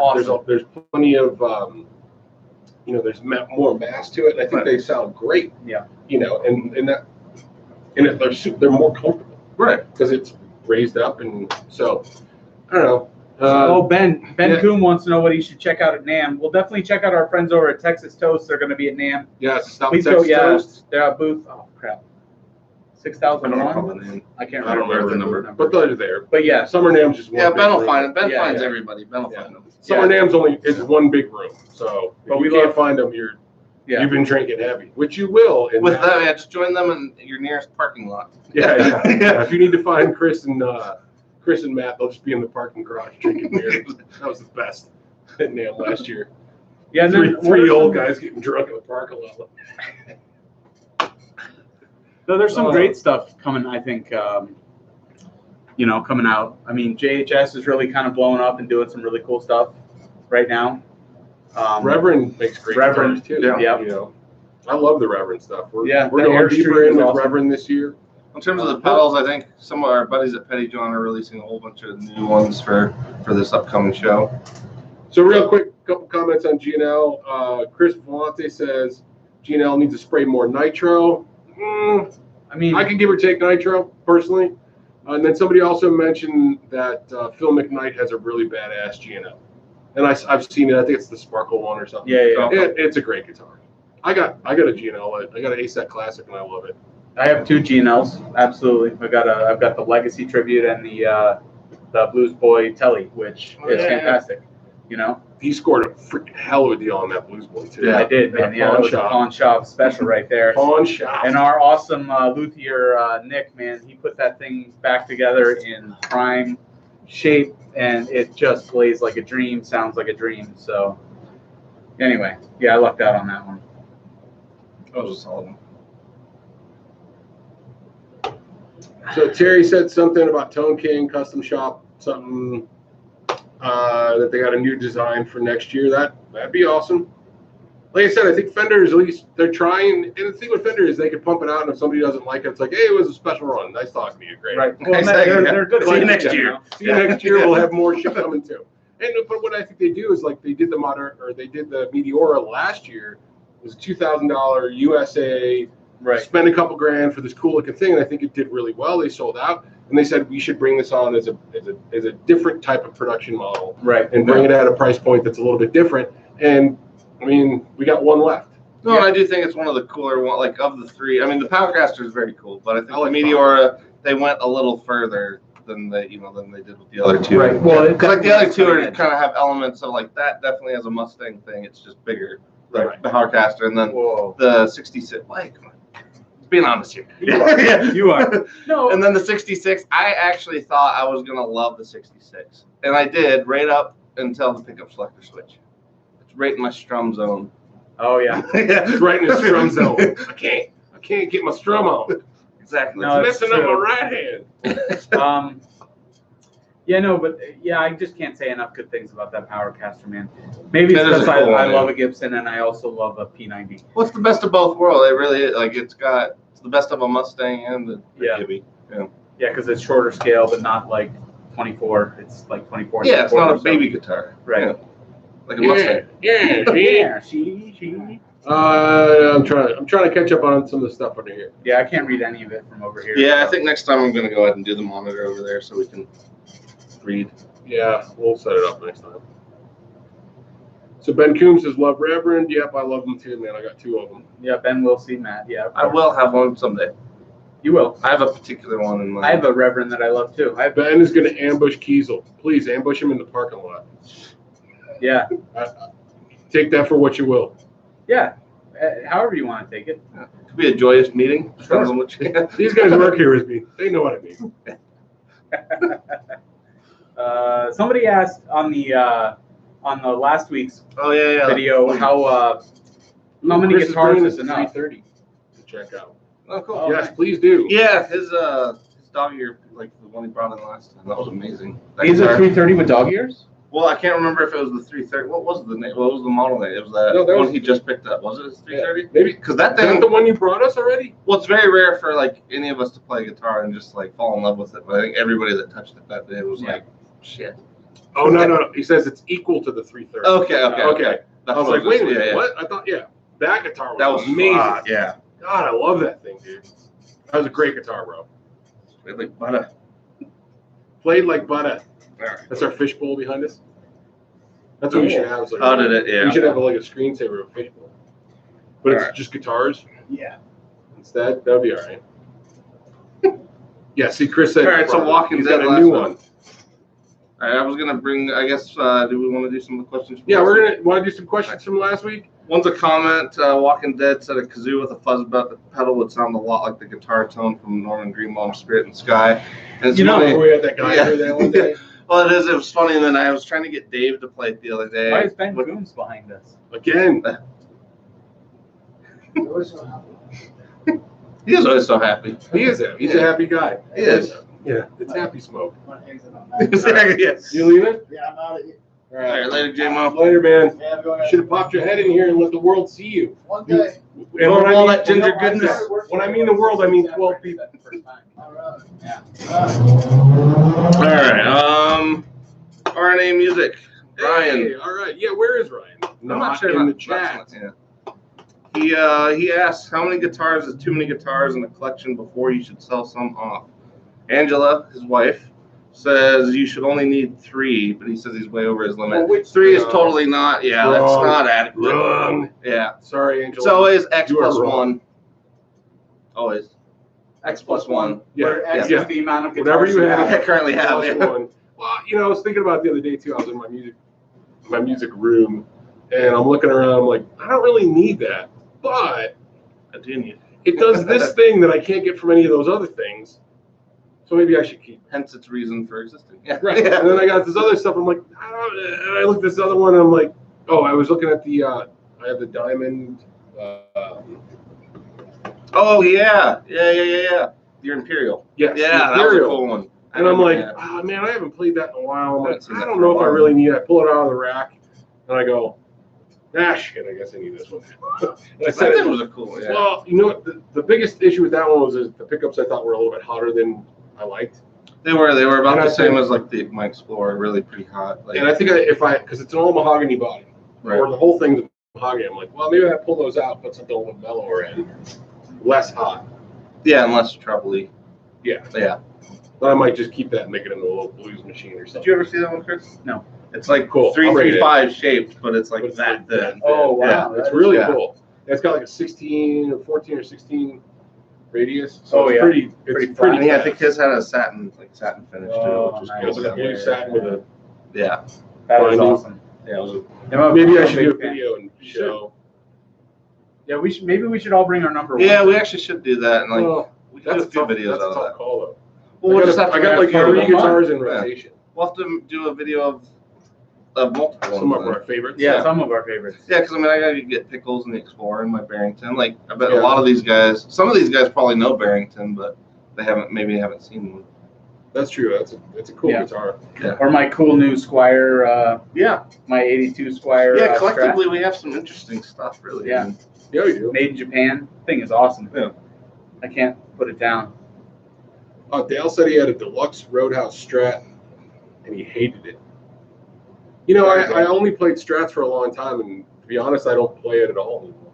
Awesome. There's plenty of you know, there's more mass to it, and I think they sound great. Yeah. You know, they're more comfortable. Right. Because it's raised up, and so I don't know. Ben yeah. Coombe wants to know what he should check out at NAMM. We'll definitely check out our friends over at Texas Toast. They're going to be at NAMM. Yes, stop Please Texas go. Toast. They're at booth. Oh crap, I don't know 6001. the name. I can't I don't remember remember the the number. But they're there. But yeah, Summer NAMM's just one Yeah, big Ben will room. find it. Ben Yeah, finds yeah. everybody. Ben will Yeah. find them. Summer NAMM's is one big room, so if But you we can't love- find them, you've been drinking heavy, which you will. in With that- that, yeah, just join them in your nearest parking lot. yeah. Yeah. If you need to find Chris and Matt, they'll just be in the parking garage drinking beer. That was the best at NAMM last year. yeah. And then Three old guys getting drunk in the parking lot. So there's some great stuff coming. I think coming out. I mean, JHS is really kind of blowing up and doing some really cool stuff right now. Reverend makes great Reverend, guitars too. yeah. You know, I love the Reverend stuff. We're Yeah, we're the going Airstream deeper in is with awesome. Reverend this year. In terms of the pedals, I think some of our buddies at Petty John are releasing a whole bunch of new ones for this upcoming show. So real quick, couple comments on GNL. Chris Vellante says GNL needs to spray more nitro. I mean, I can give or take nitro personally. And then somebody also mentioned that Phil McKnight has a really badass GNL, and I've seen it. I think it's the Sparkle one or something. Yeah. It's a great guitar. I got a GNL. I got an ASAT Classic, and I love it. I have two GNLs. Absolutely, I've got the Legacy Tribute and the Blues Boy Telly, which is fantastic. You know, He scored a freaking hell of a deal on that Blues Boy too. Yeah. I did, man. Yeah, that was a pawn shop special right there. Pawn shop. And our awesome luthier Nick, man, he put that thing back together in prime shape, and it just plays like a dream, sounds like a dream. So, anyway, yeah, I lucked out on that one. That was a solid one. So Terry said something about Tone King Custom Shop, something that they got a new design for next year. That'd be awesome. Like I said, I think Fender is at least they're trying. And the thing with Fender is they can pump it out, and if somebody doesn't like it, it's like, hey, it was a special run. Nice talking to you. Great. Right. Well, Exactly, they're good. See you at next it, year. you know? See you next year. We'll have more shit coming too. And but what I think they do is like they did the Meteora last year. It was a $2,000 USA. Right. Spend a couple grand for this cool looking thing, and I think it did really well. They sold out, and they said we should bring this on as a different type of production model, Right. and bring it at a price point that's a little bit different. And I mean, we got one left. No, and I do think it's one of the cooler one, like of the three. I mean, the Powercaster is very cool, but I think I like the Meteora they went a little further than they did with the other two. Right. Well, Because like the other two are kind of have elements of like that. Definitely has a Mustang thing. It's just bigger. The Right. Powercaster, and then Whoa. the 66. Like, come on. Being honest here. You are. No. And then the 66, I actually thought I was gonna love the 66, and I did right up until the pickup selector switch. It's right in my strum zone. Oh yeah. It's right in the strum zone. I can't get my strum on. Exactly. No, It's it's messing up true. my right hand. Yeah, no, but yeah, I just can't say enough good things about that Powercaster, man. Maybe it's That is because a cool I one, love yeah. a Gibson and I also love a P90. What's the best of both worlds? It really is. Like it's the best of a Mustang and the Yeah. Gibby. Yeah, because it's shorter scale, but not like 24. It's like 24. Yeah, it's not a 24, baby guitar. Right. Yeah. Like a Mustang. Yeah. She. I'm trying to catch up on some of the stuff under here. Yeah, I can't read any of it from over here. Yeah, I so. think next time I'm gonna go ahead and do the monitor over there so we can read. Yeah, we'll set it up next time. So Ben Coombs says, love Reverend. Yep, I love them too, man. I got two of them. Yeah, Ben will see Matt. Yeah, of I course. will have one someday. You will. I have a particular one in mind. I have a Reverend that I love too. Ben is going to ambush Kiesel. Please ambush him in the parking lot. Yeah, Take that for what you will. yeah. However you want to take it. Could be a joyous meeting. Depends on what you These guys work here with me. They know what I mean. Somebody asked on the on the last week's Oh yeah. video how many Chris is guitars bringing is his enough. 330 to check out. Oh cool. Oh, Yes, nice. please do. Yeah, his dog ear, like the one he brought in last time, that was amazing. That He's a guitar. 330 with dog ears? Well, I can't remember if it was the 330. What was the name? What was the model name? It was that, No, that one was- he just picked up. Was it his 330? Maybe. Because that Is that thing. the one you brought us already? Well, it's very rare for like any of us to play guitar and just like fall in love with it. But I think everybody that touched it that day was Yeah. like, shit. Oh no. He says it's equal to the 330. Okay. I was like, wait a minute, what? I thought, that guitar was, That was amazing. Yeah. God, I love that thing, dude. That was a great guitar, bro. Like butter. Played like butter. Alright. That's our fishbowl behind us. That's what we should have. Oh, did it? Yeah. We should have like a screensaver of fishbowl. But it's Alright. just guitars Yeah. instead. That'd be all right. Yeah, see, Chris said. All right, so Walking he's Dead got a last new one. one. All right, I was gonna bring. I guess. Do we want to do some of the questions? Yeah, we're gonna want to do some questions from last week. One's a comment. Walking Dead said a kazoo with a fuzz pedal would sound a lot like the guitar tone from Norman Greenbaum's Spirit in the Sky. And it's funny. We had that guy Yeah. here that one day. Well, it is. It was funny. And then I was trying to get Dave to play it the other day. Why is Ben Coombs behind us? Again. He is always so happy. He is a. He's a happy guy. He is. Yeah, it's happy smoke. Yes. You leaving? Yeah, I'm out of here. All All right, later, J-Mo. Later, man. Yeah, I'm going You should have popped your head in here and let the world see you. one day. And Don't when all I that mean, ginger goodness. when I mean the world, I mean 12 people. All right. Yeah. All right. RNA Music. Ryan. Hey, all right. Yeah, where is Ryan? I'm not sure in about the chat. Yeah. He asks, how many guitars is too many guitars in a collection before you should sell some off? Angela, his wife, says you should only need 3, but he says he's way over his limit. Well, which- 3 is totally not. Yeah, that's Wrong. not adequate. Wrong. Yeah. Sorry, Angela. It's always X You are plus wrong. 1. Always. X plus 1. Yeah, Where X yeah. is the amount of Whatever guitars you have. I currently have. Plus Yeah. one. Well, I was thinking about it the other day too. I was in my music room, and I'm looking around. I'm like, I don't really need that, but I do need. it does this thing that I can't get from any of those other things. So maybe I should keep it. Hence its reason for existing. Yeah. Right. And then I got this other stuff. I'm like, I don't. And I looked at this other one, and I'm like, oh, I was looking at the. I have the diamond. Oh yeah. Your Imperial. Yes, Yeah, that was a Imperial. cool one. And I'm like, Yeah. oh, man, I haven't played that in a while. I'm I haven't like, seen I that don't for know a if I while. really need it. I pull it out of the rack, and I go, ah, shit, I guess I need this one. And I That said, thing was a cool one. Yeah. well, you know what? The biggest issue with that one was the pickups I thought were a little bit hotter than I liked. They were about And I the same think- as like my Explorer, really pretty hot. Like, And I think because it's an all mahogany body, or the whole thing's mahogany, I'm like, well, maybe I pull those out, put something a little mellower in, less hot. yeah, and less trebly. Yeah. Yeah. But I might just keep that and make it into a little blues machine or Did something. you ever see that one, Chris? No. It's like Cool. I'll rate it. 335 shaped, but it's like But it's that like that thin. Oh, wow. Yeah. It's that really yeah. cool. It's got like a 16 or 14 or 16 radius. So Oh, it's yeah. pretty. It's Pretty pretty. And yeah, I fast. think his had a satin finish too, Oh, which was nice. It was like a blue Yeah. satin with a. yeah. That is Finding. awesome. Yeah, it was a, Yeah, Maybe I'm I should do a big fan. video and show. Yeah, maybe we should all bring our number 1. yeah, we actually should do that and like Well, we can do that's a few tough. videos That's a out of tough that. call though. Well, we'll just have to I got like have 3 fun. guitars in Yeah. rotation. We'll have to do a video of multiple Some ones. of our favorites. Yeah, some of our favorites. Yeah, because I mean, I gotta get Pickles and the Explorer and my Barrington. Like, I bet Yeah. a lot of these guys, some of these guys probably know Barrington, but they maybe haven't seen one. That's true. It's a cool Yeah. guitar. Or my cool new Squire, Yeah, my 82 Squire. yeah. Strat. Collectively, we have some interesting stuff, really. Yeah. Yeah, we do. Made in Japan. Thing is awesome. Yeah. I can't put it down. Dale said he had a deluxe Roadhouse Strat, and he hated it. You know, I only played Strats for a long time, and to be honest, I don't play it at all anymore.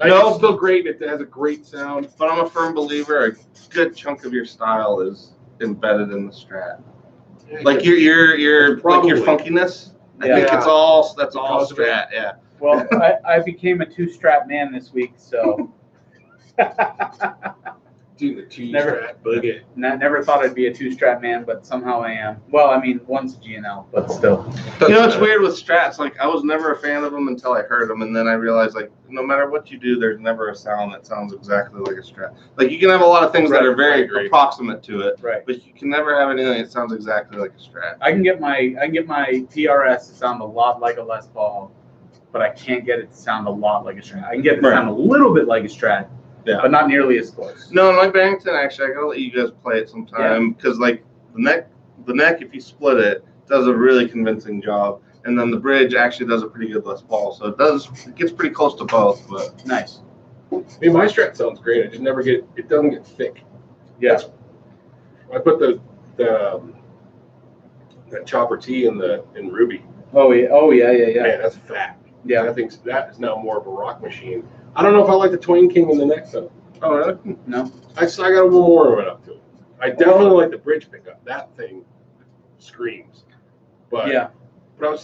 No. It's still great. It has a great sound. But I'm a firm believer. A good chunk of your style is embedded in the Strat. Like your Probably. funkiness. I Yeah. think that's all Because of it. Strat. Yeah. Well, I became a 2-strap man this week, so. Dude, the two Never- strap boogie. Never thought I'd be a two-strap man, but somehow I am. Well, I mean, one's a G&L, but still. You know, it's weird with strats. Like, I was never a fan of them until I heard them, and then I realized, like, no matter what you do, there's never a sound that sounds exactly like a strat. Like, you can have a lot of things that Right, are very I agree. approximate to it, Right. but you can never have anything that sounds exactly like a strat. I can get my PRS to sound a lot like a Les Paul, but I can't get it to sound a lot like a Strat. I can get it to Right. sound a little bit like a Strat, Yeah. but not nearly as close. No, in my Barrington, actually, I gotta let you guys play it sometime because, like, the neck, if you split it, does a really convincing job, and then the bridge actually does a pretty good Les Paul. So it gets pretty close to both. But Nice. I mean, my strat sounds great. I just never get it. Doesn't get thick. Yeah. I put the that chopper T in Ruby. Oh yeah. Yeah. Man, that's fat. Yeah. I think that is now more of a rock machine. I don't know if I like the Twain King in the neck though. oh, really? No. I got a little more of it up to it. I definitely like the bridge pickup. That thing screams. But Yeah. But I'm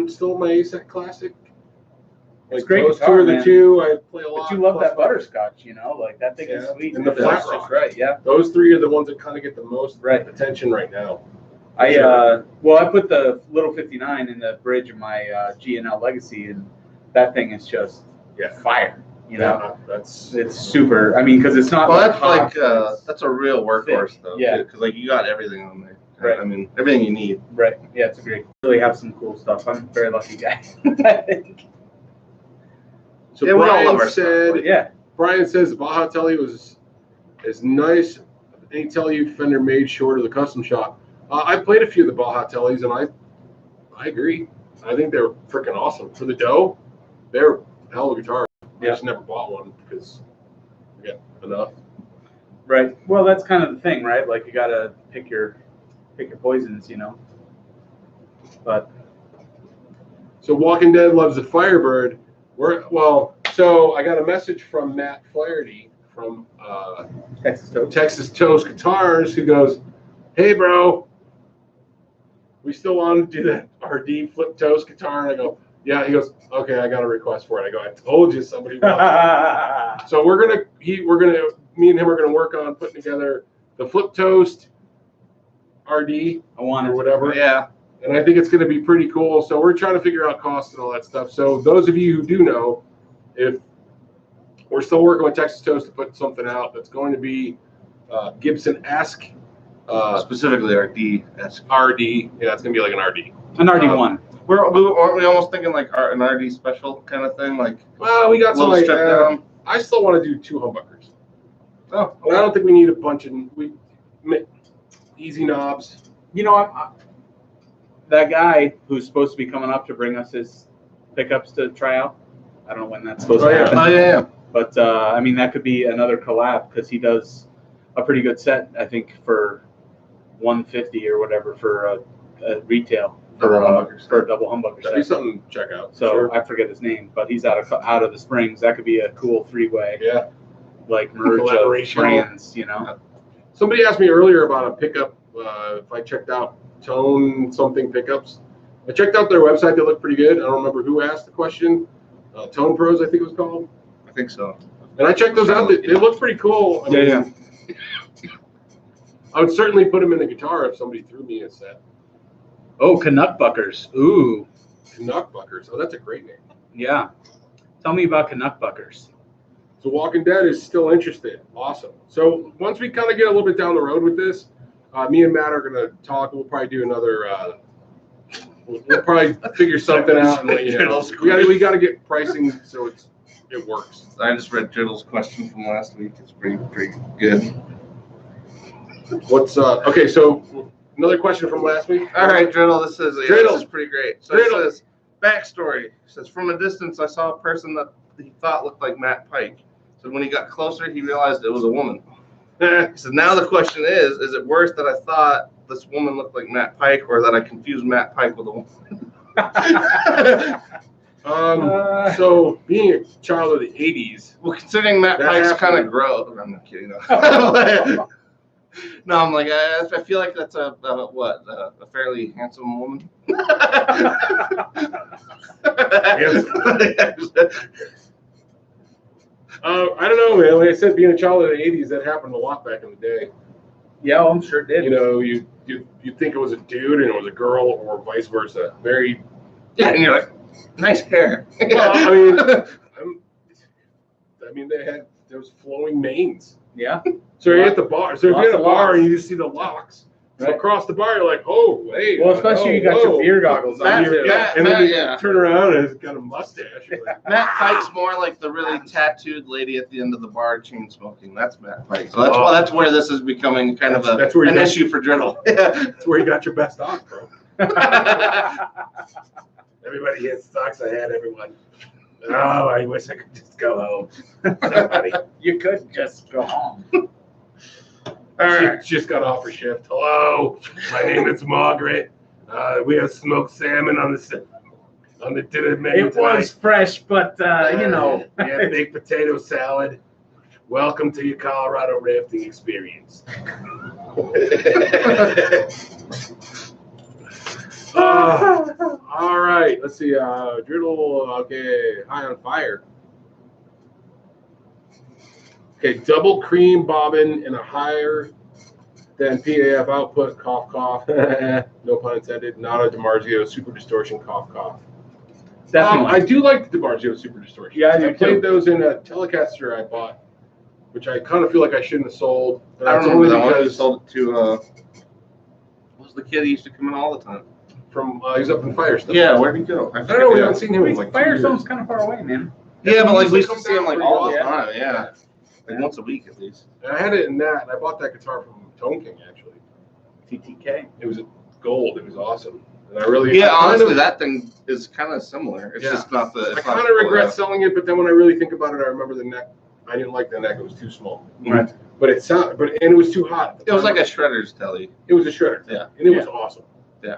still my ASEC classic. It's Like great those guitar, two are the man. two I play a lot. But you love plus that butterscotch, you know, like that thing is Yeah. sweet. And the That's flat just rock. right. Yeah. Those three are the ones that kind of get the most Right. attention right now. I Sure. I put the little 59 in the bridge of my G&L Legacy, and that thing is just Yeah. fire. You know, Yeah, that's it's super. I mean, because it's not Well, like that's hot, like it's- that's a real workhorse though. Yeah. Because like you got everything on there. Right. I mean, everything you need. right. Yeah, it's great. Really have some cool stuff. I'm a very lucky guy. I think. so. Yeah, we all Brian love our said. stuff, like- Yeah. Brian says the Baja Telly was as nice any Telly Fender made short of the custom shop. I played a few of the Baja Tellys, and I agree. I think they're freaking awesome for the dough. They're a hell of a guitar. I Yeah. just never bought one because I got enough. Right. Well, that's kind of the thing, right? Like you gotta pick your poisons, you know. But So Walking Dead loves the Firebird. So I got a message from Matt Flaherty from Texas Toast Guitars who goes, "Hey, bro, we still want to do that RD flip toast guitar?" And I go, "Yeah." He goes, "Okay, I got a request for it." I go, "I told you somebody wants it." So me and him are gonna work on putting together the flip toast RD I want or to. whatever. Yeah. And I think it's going to be pretty cool. So we're trying to figure out costs and all that stuff. So those of you who do know, if we're still working with Texas Toast to put something out that's going to be Gibson-esque, Specifically our D-esque. RD. Yeah, it's going to be like an RD. An RD1. Aren't we almost thinking like an RD special kind of thing? Like Well, we got a some little like stripped down? I still want to do 2 humbuckers. Oh, But I don't think we need a bunch of easy knobs. You know, that guy who's supposed to be coming up to bring us his pickups to try out. I don't know when that's supposed Oh, to yeah. happen. Oh yeah. But I mean, that could be another collab because he does a pretty good set, I think, for $150 or whatever for a retail Double humbucker set. for a double humbucker That'd be set. something to check out. So Sure. I forget his name, but he's out of the Springs. That could be a cool 3-way Yeah. like merge of Collaboration. brands, you know. Somebody asked me earlier about a pickup. If I checked out Tone something pickups, I checked out their website. They look pretty good. I don't remember who asked the question. Tone Pros, I think it was called. I think so. And I checked those out. They look pretty cool. I mean, I would certainly put them in the guitar if somebody threw me a set. Oh, Canuck Buckers. Ooh, Canuck Buckers. Oh, that's a great name. yeah. Tell me about Canuck Buckers. So Walking Dead is still interested. Awesome. So once we kind of get a little bit down the road with this, me and Matt are going to talk. We'll probably do another. We'll probably figure something out. And let you know. We got to get pricing so it works. I just read Jiddle's question from last week. It's pretty good. What's okay? So another question from last week. All right, Jiddle. This is pretty great. So Jiddle. it says backstory. It says from a distance, I saw a person that he thought looked like Matt Pike. So when he got closer, he realized it was a woman. He said, now the question is it worse that I thought this woman looked like Matt Pike or that I confused Matt Pike with a woman? So being a child of the '80s, Well, considering Matt That Pike's kind happened. of gross. I'm not kidding. No, no I'm like, I feel like that's a fairly handsome woman. I don't know, man. Like I said, being a child of the '80s, that happened a lot back in the day. Yeah, well, I'm sure it did. You know, you think it was a dude and it was a girl, or vice versa. Very. Yeah, and you're like, nice hair. Well, I mean, there was flowing manes. Yeah. So you're at the bar. So if you're at a Lots of bar locks. and you just see the locks. So Right. across the bar, you're like, oh, wait. Well, especially you got your beer goggles on Matt, too. Matt, And then you yeah. turn around and it's got a mustache. You're like, Matt Pike's more like the really tattooed lady at the end of the bar, chain smoking. That's Matt Pike. So that's where this is becoming kind of That's where you an got- issue for Driddle. that's where you got your best odds, bro. Everybody hits stocks ahead, everyone. Oh, I wish I could just go home. Somebody. You could just go home. All right, just got off her shift. Hello, my name is Margaret. We have smoked salmon on the dinner menu It was fresh, but you know. We have baked potato salad. Welcome to your Colorado rafting experience. All right, let's see. Driddle, okay, high on fire. Okay, double cream bobbin and a higher than PAF output, cough, cough. No pun intended. Not a DiMarzio super distortion, cough, cough. Definitely. I do like the DiMarzio super distortion. Yeah, I do played too. those in a Telecaster I bought, which I kind of feel like I shouldn't have sold. But I that's remember only that one. He because sold it to, what was the kid he used to come in all the time? from he's up in Firestone. Yeah, where'd he go? I don't know. We haven't seen him in like 2 years. Firestone's kind of far away, man. Yeah, but like we He used to comes see him down like pretty all the often. time. Yeah, like once a week at least. And I had it in that, and I bought that guitar from Tone King actually. TTK. It was gold. It was awesome, and I really Yeah, I kind honestly, of- that thing is kind of similar. It's Yeah. just not the. I It's kind not of the- regret selling it, but then when I really think about it, I remember the neck. I didn't like the neck; it was too small. Right. But it sounded, and it was too hot. It was like a shredder's telly. It was a shredder. Yeah. and it was awesome. Yeah.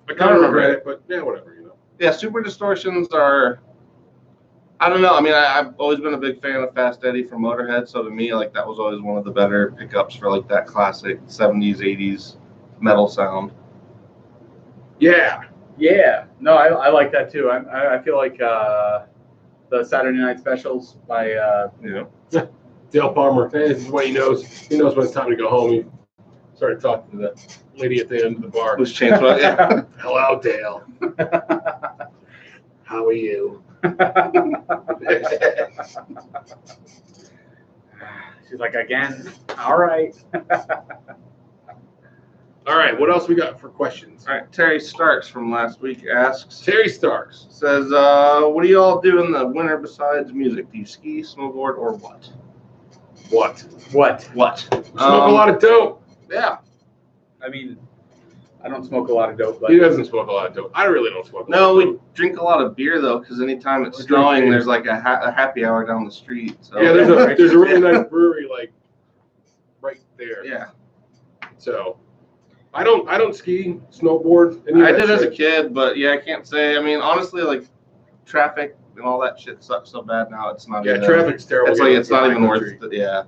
I kind of regret it, but yeah, whatever, you know. Yeah, super distortions are. I don't know. I mean, I've always been a big fan of Fast Eddie from Motorhead, so to me, like that was always one of the better pickups for like that classic '70s, '80s metal sound. Yeah, Yeah. No, I like that too. I feel like the Saturday Night Specials by You know. Dale Palmer. This is what he knows. He knows when it's time to go home. He started talking to the lady at the end of the bar. Who's changed? Yeah. Hello, Dale. How are you? She's like, again, all right. All right, what else we got for questions? All right, Terry Starks from last week asks, Terry Starks. says, what do you all do in the winter besides music? Do you ski, snowboard, or what? What? What? What? Smoke a lot of dope. Yeah. I mean, I don't smoke a lot of dope, but He doesn't smoke a lot of dope. I really don't smoke a lot No, of we dope. drink a lot of beer though, because anytime it's We drink snowing, beer. there's like a happy hour down the street. So Yeah, there's a really nice brewery like right there. Yeah, So I don't ski, snowboard. Any of I that did as a shit. kid, but yeah, I can't say. I mean, honestly, like traffic and all that shit sucks so bad now. It's not. Yeah, even, traffic's terrible. It's like getting it's not to even the worth country. it. Yeah.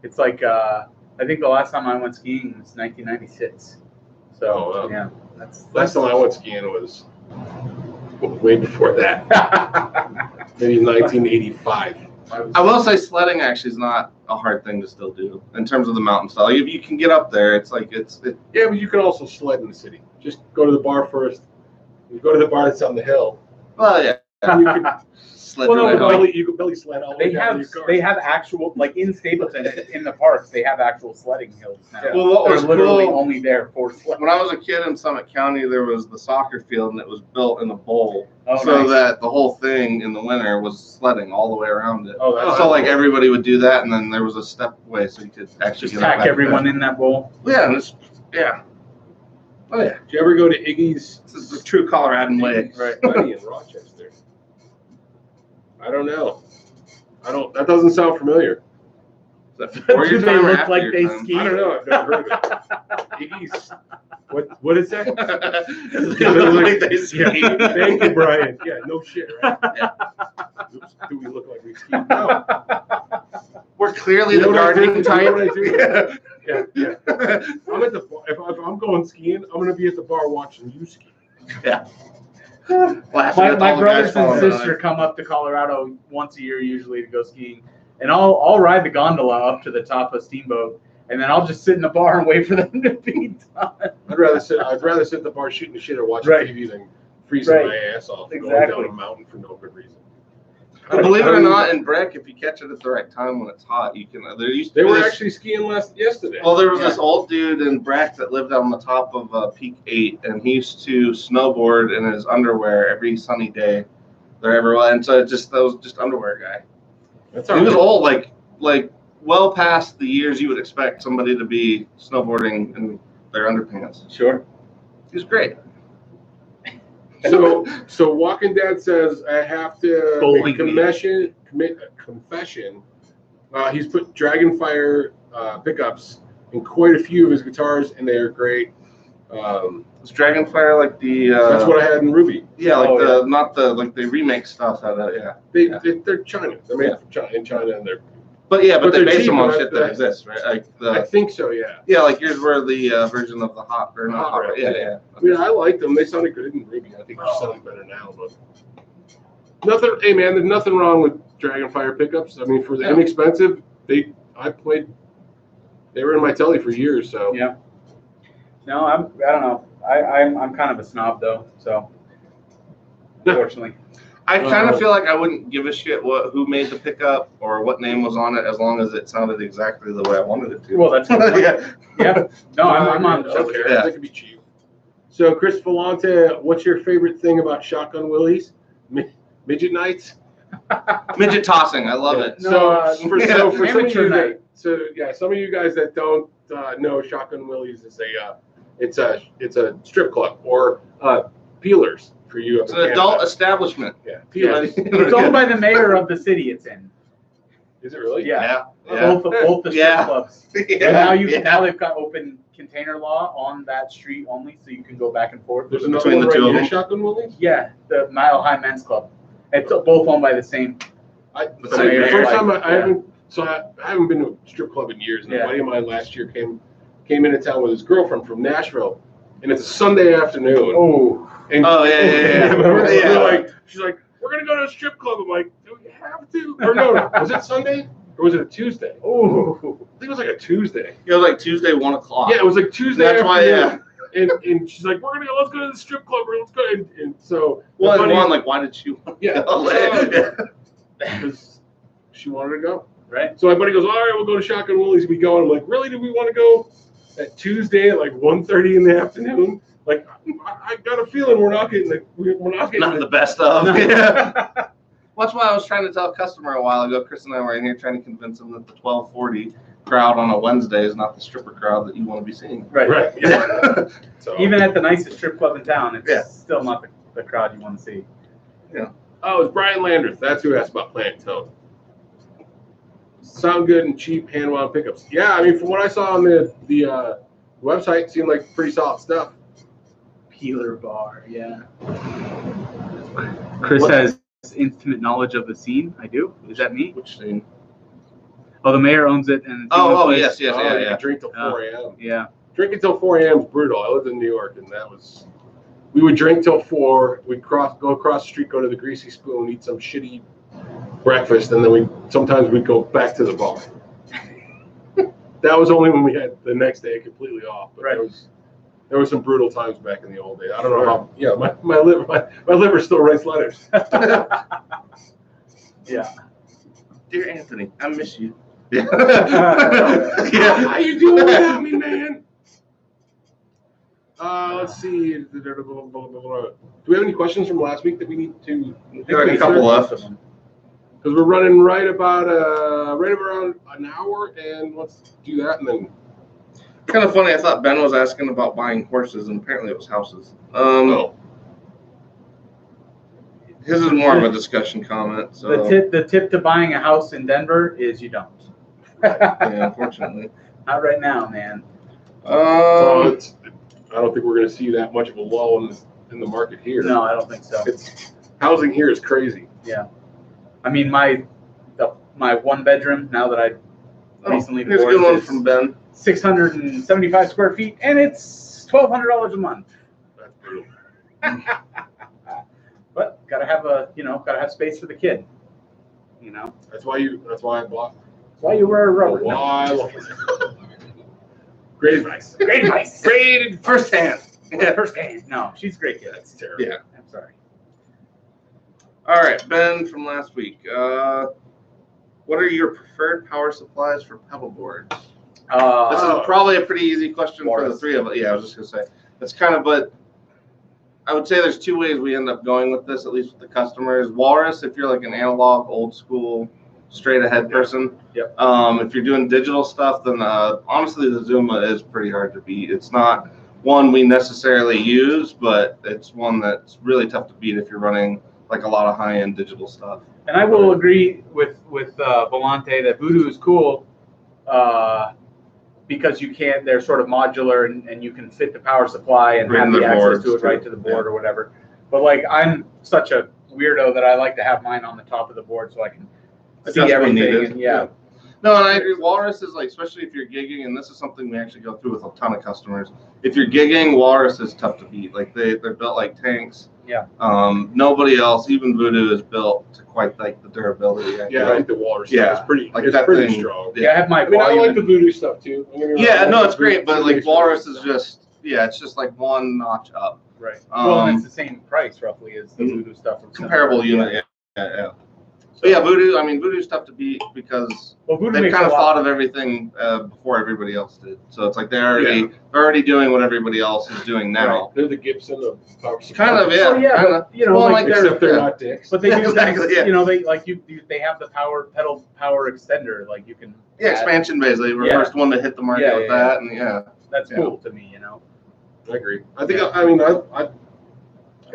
it's like I think the last time I went skiing was 1996. So Oh, wow. yeah, that's Last time I went skiing was way before that. Maybe 1985. I will say sledding actually is not a hard thing to still do in terms of the mountain style. If you can get up there, it's like Yeah, but you can also sled in the city. Just go to the bar first. You go to the bar that's on the hill. well, yeah. And you can Sled well, no, your way but home. you can belly sled all the way they down have to your car. they have actual like in Stapleton in the parks they have actual sledding hills now. Yeah. Well, what They're was literally cool only there for sledding. when I was a kid in Summit County, there was the soccer field and it was built in a bowl, Oh, so nice. that the whole thing in the winter was sledding all the way around it. Oh, that's So like everybody would do that, and then there was a step way so you could actually get up pack back everyone in that bowl. there. Yeah, and it's, yeah. Oh yeah, Did you ever go to Iggy's? this is the true Coloradan way. Right. Buddy in Rochester. I don't know. That doesn't sound familiar. Is that before Do your they time or look after like your they time? ski? I don't know. I've never heard of it. Iggy's. What is that? They look like they ski. Yeah. Thank you, Brian. Yeah, no shit, right? Oops, do we look like we ski? No. We're clearly You know the what I do? gardening You type. know what I do? Yeah. Yeah. I'm at the bar. If I'm going skiing, I'm gonna be at the bar watching you ski. Yeah. Laughing at My all the guys brothers and falling sister behind. come up to Colorado once a year usually to go skiing, and I'll ride the gondola up to the top of Steamboat, and then I'll just sit in the bar and wait for them to be done. I'd rather sit at the bar shooting the shit or watching Right. TV than freezing Right. my ass off going Exactly. down a mountain for no good reason. But believe it or not, in Breck, if you catch it at the right time when it's hot, you can. There used to They be were this- actually skiing yesterday. Well, there was this old dude in Breck that lived on the top of Peak 8, and he used to snowboard in his underwear every sunny day. There ever was, and so that was just underwear guy. That's He was old, like well past the years you would expect somebody to be snowboarding in their underpants. Sure. He was great. So Walking Dad says I have to Bowling commit a confession. He's put Dragonfire pickups in quite a few of his guitars, and they are great. Was Dragonfire like the? That's what I had in Ruby. Yeah, like Oh, not the like they remake stuff out of yeah. They're China. They're made from China, in China, and they're. But they they're base cheap, them on but shit that exists, right? Like I think so. Yeah. yeah, like yours were the version of the hot or not Hot hot, Rod, yeah, yeah. yeah. I mean, I liked them. They sounded good in Ruby. I think they're sounding better now, but nothing. Hey, man, there's nothing wrong with Dragonfire pickups. I mean, for the inexpensive, they were in my telly for years. So Yeah. No, I don't know. I'm kind of a snob though, so unfortunately. I kind of feel like I wouldn't give a shit who made the pickup or what name was on it as long as it sounded exactly the way I wanted it to. Well, that's good. yeah. Yeah. No, I'm on. I don't care. Yeah. They could be cheap. So, Chris Vellante, what's your favorite thing about Shotgun Willies? Midget nights. Midget tossing, I love Yeah. it. So some of amateur you night. some of you guys that don't know, Shotgun Willies is it's a strip club or peelers for you. It's an adult establishment. Yeah, Yeah. peelers. It's owned by the mayor of the city it's in. Is it really? Yeah. Yeah. Both the strip Yeah. clubs. Yeah. And now they've got open container law on that street only, so you can go back and forth. There's another Between one the two right of near them. Shotgun Willies. Yeah, the Mile High Men's Club. It's both owned by the same. The mayor, first like, time I yeah. haven't. So I haven't been to a strip club in years. And Yeah. a buddy of mine last year came into town with his girlfriend from Nashville, and it's a Sunday afternoon. Oh, And Oh, yeah. remember? Yeah. We're like, she's like, we're gonna go to a strip club. I'm like, do we have to? Or no, was it Sunday or was it a Tuesday? oh, I think it was like a Tuesday. It was like Tuesday, 1 o'clock. Yeah, it was like Tuesday. That's why, afternoon. And she's like, let's go to the strip club. Let's go. And so Well, the and buddy- one, like, why did you want to Yeah. go? because she wanted to go. right. So my buddy goes, all right, we'll go to Shotgun Willie's. We go, and I'm like, really? Do we want to go at Tuesday at like 1:30 in the afternoon? Like, I got a feeling we're not getting Not the best of. Yeah. Well, that's why I was trying to tell a customer a while ago. Chris and I were in here trying to convince him that the 1240 crowd on a Wednesday is not the stripper crowd that you want to be seeing. Right. right. Yeah. So, Even at the nicest strip club in town, it's Yeah. still not the crowd you want to see. oh, it's Brian Landers. That's who asked about Plant Toad. Sound good and cheap hand wound pickups. Yeah, I mean, from what I saw on the website, it seemed like pretty solid stuff. Peeler bar, yeah. Chris What? has intimate knowledge of the scene. I do. Is that me? Which scene? Oh, the mayor owns it, and it's the Oh, only yes, place- yes, Oh, yeah, you yeah. can drink till Oh. 4 a.m. Yeah. Drinking till 4 a.m. is brutal. I lived in New York, and we would drink till 4. We'd go across the street, go to the Greasy Spoon, eat some shitty breakfast, and then sometimes we'd go back to the bar. That was only when we had the next day completely off. But Right. there was some brutal times back in the old days. I don't know how. Yeah, my liver still writes letters. Yeah. Dear Anthony, I miss you. Yeah. How you doing without me, man? Let's see. Do we have any questions from last week that we need to? Got a couple left. Because we're running right around an hour, and let's do that, and then. Kind of funny. I thought Ben was asking about buying horses, and apparently it was houses. Oh. His is more of a discussion comment. So The tip to buying a house in Denver is you don't. yeah, unfortunately. Not right now, man. I don't think we're going to see that much of a lull in the market here. No, I don't think so. Housing here is crazy. Yeah. I mean, my one bedroom, now that I recently Here's a divorced, good one is from Ben. 675 square feet, and it's $1,200 a month. That's brutal. But gotta have space for the kid. You know. That's why I bought. That's why you wear a rubber. Why? Great advice. Great advice. Great firsthand. Yeah, firsthand. No, she's a great kid. That's terrible. Yeah. I'm sorry. All right, Ben from last week. What are your preferred power supplies for pedal boards? This is probably a pretty easy question for the three of us. Yeah, I was just gonna say it's kind of, but I would say there's two ways we end up going with this, at least with the customers. Walrus, if you're like an analog, old school, straight ahead person. Yep. If you're doing digital stuff, then honestly, the Zuma is pretty hard to beat. It's not one we necessarily use, but it's one that's really tough to beat if you're running like a lot of high-end digital stuff. And I will agree with Volante that Voodoo is cool because they're sort of modular and you can fit the power supply and have the access to it right to the board or whatever. But like I'm such a weirdo that I like to have mine on the top of the board so I can see everything. And yeah. No, and I agree. Walrus is like, especially if you're gigging, and this is something we actually go through with a ton of customers. If you're gigging, Walrus is tough to beat. Like they're built like tanks. Yeah. Nobody else, even Voodoo, is built to quite like the durability. I think the Walrus stuff is pretty. Like it's that pretty thing, strong. Yeah, I have my. I like the Voodoo stuff too. Yeah, no, it's great, but like Walrus is just it's just like one notch up. Right. Well, and it's the same price roughly as the Voodoo stuff. Comparable unit. Yeah. But yeah, Voodoo. I mean, Voodoo's tough to beat because they've kind of thought of everything before everybody else did. So it's like they're already doing what everybody else is doing now. Right. They're the Gibson of power supply. Kind of, yeah. Well, yeah, but, they're not dicks. But they do exactly, they they have the pedal power extender, like you can. Yeah, expansion basically. We're the first one to hit the market with that, and that's cool to me, I agree. I think I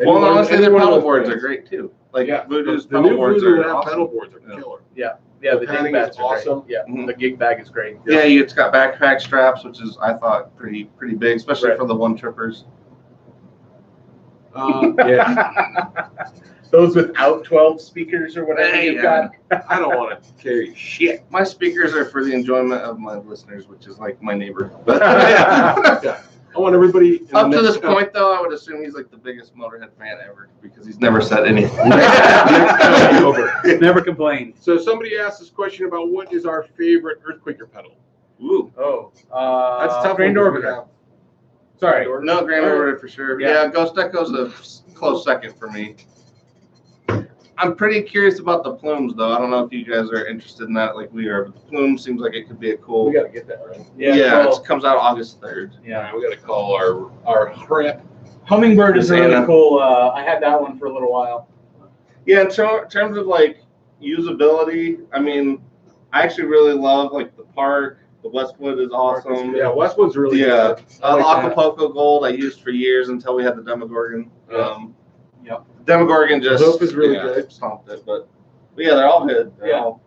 well, honestly, their pedal boards are great too. Like Voodoo's pedal boards are awesome. Pedal boards are killer. Yeah, the gig bags are awesome. Great. Yeah, the gig bag is great. Yeah, it's got backpack straps, which is I thought pretty big, especially for the one trippers. Those without 12 speakers or whatever you've got. I don't want to carry shit. My speakers are for the enjoyment of my listeners, which is like my neighbor. I want everybody. Up to this point, though, I would assume he's like the biggest Motorhead fan ever because he's never said anything. Never complained. So somebody asked this question about what is our favorite Earthquaker pedal. Ooh. Oh. That's tough. Grand Orbiter. Sorry. No, Grand Orbiter for sure. Yeah, Ghost Echo's a close second for me. I'm pretty curious about the plumes, though. I don't know if you guys are interested in that like we are, but the plume seems like it could be a cool. We got to get that, right? Yeah, it comes out August 3rd. Yeah. We got to call our rep. Hummingbird is really cool. I had that one for a little while. Yeah, in terms of like usability, I mean, I actually really love like the Park. The Westwood is awesome. Yeah, Westwood's really good. The Acapulco Gold I used for years until we had the Demogorgon. Demogorgon just Hope is really good. Stomped it, but yeah, they're all good.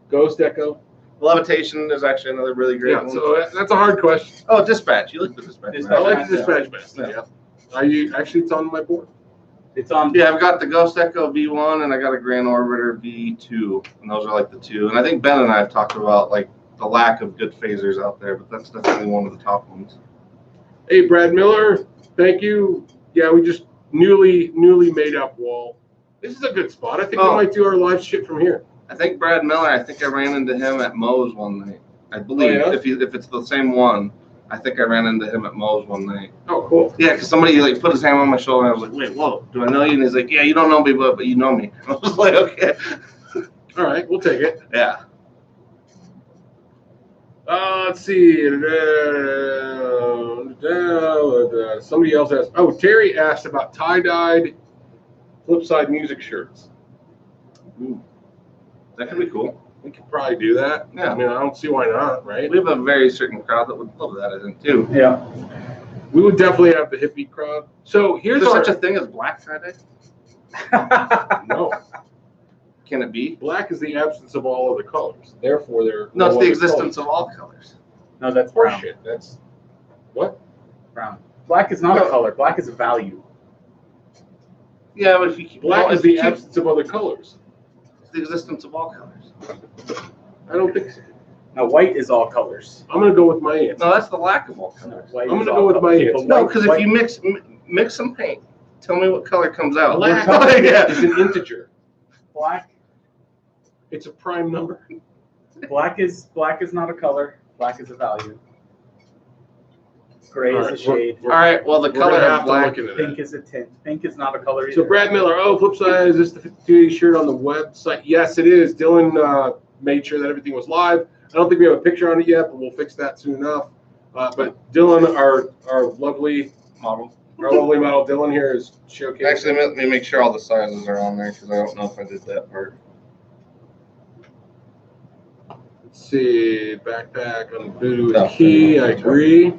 Ghost Echo. Levitation is actually another really great one. So that's a hard question. Oh, Dispatch. You like the Dispatch? I like the Dispatch best. It's on my board. It's on. Yeah, I've got the Ghost Echo V1 and I got a Grand Orbiter V2, and those are like the two. And I think Ben and I have talked about like the lack of good phasers out there, but that's definitely one of the top ones. Hey, Brad Miller, thank you. Yeah, we just newly made up wall. This is a good spot. I think we might do our live shit from here. I think Brad Miller. I think I ran into him at Moe's one night. I believe if it's the same one, I think I ran into him at Moe's one night. Oh, cool. Yeah, because somebody like put his hand on my shoulder, and I was like, "Wait, whoa, do I know you?" And he's like, "Yeah, you don't know me, but you know me." I was like, "Okay." All right, we'll take it. Yeah. Let's see. Somebody else asked. Oh, Terry asked about tie-dyed Flipside music shirts. Ooh, that could be cool. We could probably do that. Yeah. I mean, I don't see why not, right? We have a very certain crowd that would love that, I think, too. Yeah. We would definitely have the hippie crowd. So here's Is there such a thing as Black Friday? No. Can it be? Black is the absence of all other colors. Therefore, they're No, it's the existence of all colors. No, that's brown. Horseshit. That's what? Brown. Black is not a color. Black is a value. Yeah, but if you keep Black is the absence of other colors. It's the existence of all colors. I don't think so. No, white is all colors. I'm gonna go with my answer. No, that's the lack of all No, colors. white I'm is gonna all go with my colors. answer. No, because if you mix some paint Tell me what color comes out. Black Yeah. is an integer. Black. It's a prime number. Black is not a color. Black is a value. Gray is a shade. All right. Well, the We're color gonna of have to black. look into that. Pink is a tint. Pink is not a color either. So Brad Miller, flip side, is this the 5280 shirt on the website? Yes, it is. Dylan made sure that everything was live. I don't think we have a picture on it yet, but we'll fix that soon enough. But Dylan, our lovely model Dylan here is showcasing. Actually, let me make sure all the sizes are on there because I don't know if I did that part. Let's see, backpack on the boot with key. I agree.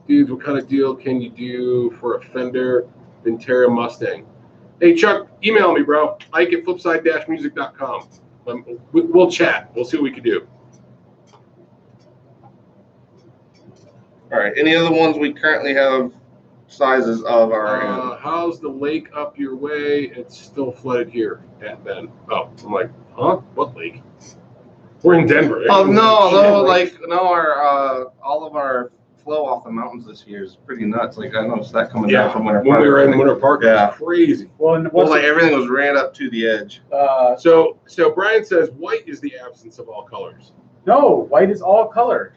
Dudes, what kind of deal can you do for a Fender Ventura Mustang? Hey, Chuck, email me, bro. Ike at flipside-music.com. We'll chat. We'll see what we can do. All right. Any other ones we currently have sizes of our how's the lake up your way? It's still flooded here at Ben. Oh, I'm like, huh? What lake? We're in Denver. Oh no, our all of our flow off the mountains this year is pretty nuts. Like I noticed that coming down from Winter Park. When we were in Winter Park, it was crazy. Well, like everything was ran up to the edge. So Brian says white is the absence of all colors. No, white is all color.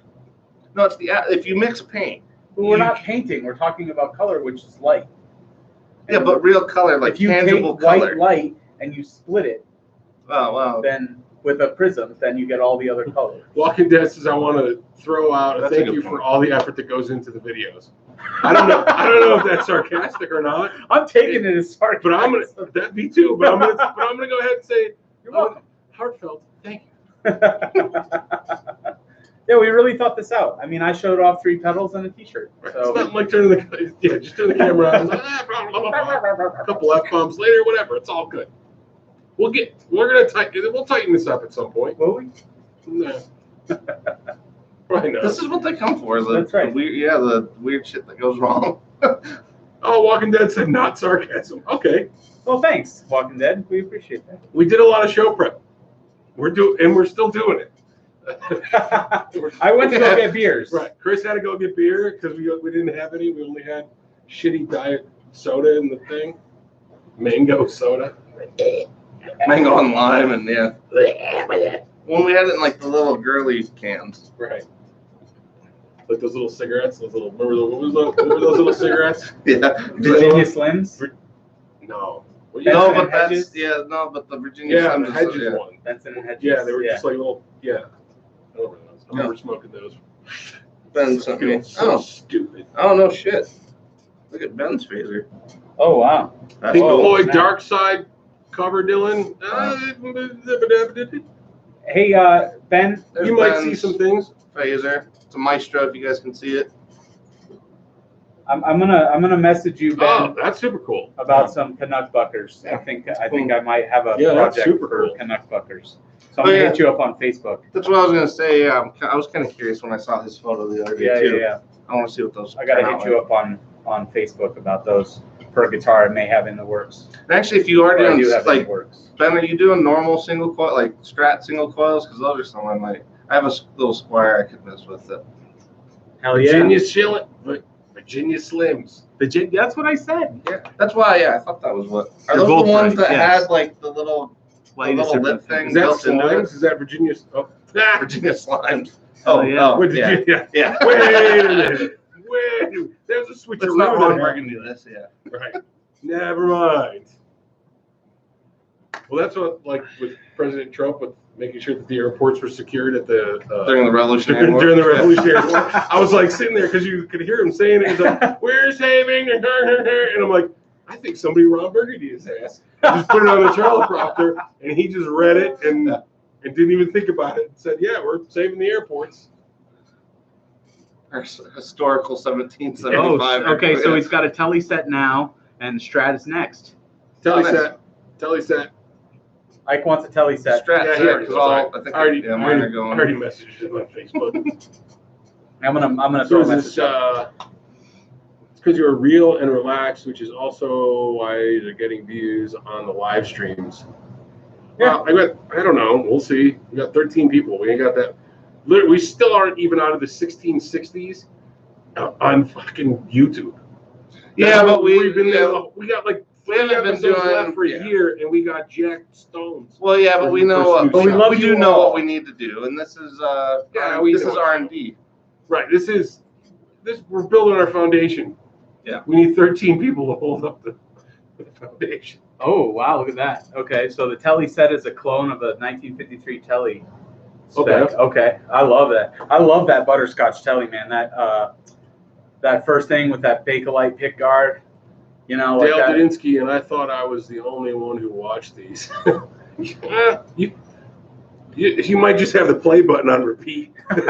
No, it's if you mix paint. But we're not painting. We're talking about color, which is light. Yeah, but real color, like if you tangible take color. White light and you split it, wow. Then with a prism, then you get all the other colors. Walking Dead says I want to throw out a thank you for all the effort that goes into the videos. I don't know if that's sarcastic or not. I'm taking it as sarcastic. But I'm gonna that me too. But I'm gonna go ahead and say you're welcome. Heartfelt thank you. Yeah, we really thought this out. I mean, I showed off 3 pedals and a T-shirt. Right. So. It's not like turning just turn the camera on. A couple F-bombs later, whatever. It's all good. We'll tighten this up at some point. Will we? No. Probably not. This is what they come for. That's right. The weird shit that goes wrong. Oh, Walking Dead said not sarcasm. Okay. Well, thanks, Walking Dead. We appreciate that. We did a lot of show prep. We're still doing it. I went to go get beers. Right. Chris had to go get beer because we didn't have any. We only had shitty diet soda in the thing. Mango soda. Mango and lime and When we had it in like the little girly cans. Right. Like those little cigarettes. What were those little cigarettes? Yeah. Virginia Slims? No. But the Virginia Slims. The Hedges one. Benson and Hedges. Yeah, they were just like little, I remember smoking those. Ben sent me. Stupid. Oh, no shit. Look at Ben's phaser. Oh, wow. Pink Floyd Dark Side cover, Dylan. Hey, Ben. You might see some things. Phaser. It's a Maestro if you guys can see it. I'm gonna message you, Ben. Oh, that's super cool. About some Canuck buckers. I think I might have a project for Canuck buckers. So I'm gonna hit you up on Facebook. That's what I was gonna say. Yeah, I was kind of curious when I saw his photo the other day too. Yeah. I want to see what those. I gotta hit you up on Facebook about those per guitar I may have in the works. And actually, if you are doing works. Ben, are you doing normal single coil, like Strat single coils? Because those are some I might. I have a little Squire I could mess with it. Hell yeah. Virginia Slims. That's what I said. Yeah, that's why. Yeah, I thought that was what. Are those the ones that had like the little lip thing? Is that Slimes? Is that Virginia? Oh, Virginia Slimes. Oh yeah. Yeah. Wait a minute. Wait. There's a switch. It's not Ron Burgundy. This. Yeah. Right. Never mind. Well, that's what with President Trump with making sure that the airports were secured at the during the Revolutionary War. During the Revolutionary War, I was like sitting there because you could hear him saying it. He's like, "We're saving," and I'm like, "I think somebody Ron Burgundy his ass." I just put it on the teleprompter, and he just read it and didn't even think about it. Said, "Yeah, we're saving the airports." Our historical 1775. Oh, okay. So he's got a telly set now, and Strat is next. Telly set. Ike wants a telly set. Strat, I already messaged him on Facebook. I'm gonna throw a message. It's because you're real and relaxed, which is also why you're getting views on the live streams. Yeah, I don't know. We'll see. We got 13 people. We ain't got that. We still aren't even out of the 1660s on fucking YouTube. Yeah, but we've been there. We got like we haven't been episodes doing left for a year, and we got jacked stones. Well, yeah, but we know what. But We do know what we need to do, and this is this is R&D. Right. This. We're building our foundation. Yeah. We need 13 people to hold up the foundation. Oh wow! Look at that. Okay, so the telly set is a clone of a 1953 telly. Okay. Okay, I love that. I love that butterscotch telly, man. That first thing with that Bakelite pick guard. You know, Dale like that. Dudinsky, and I thought I was the only one who watched these. You might just have the play button on repeat. There's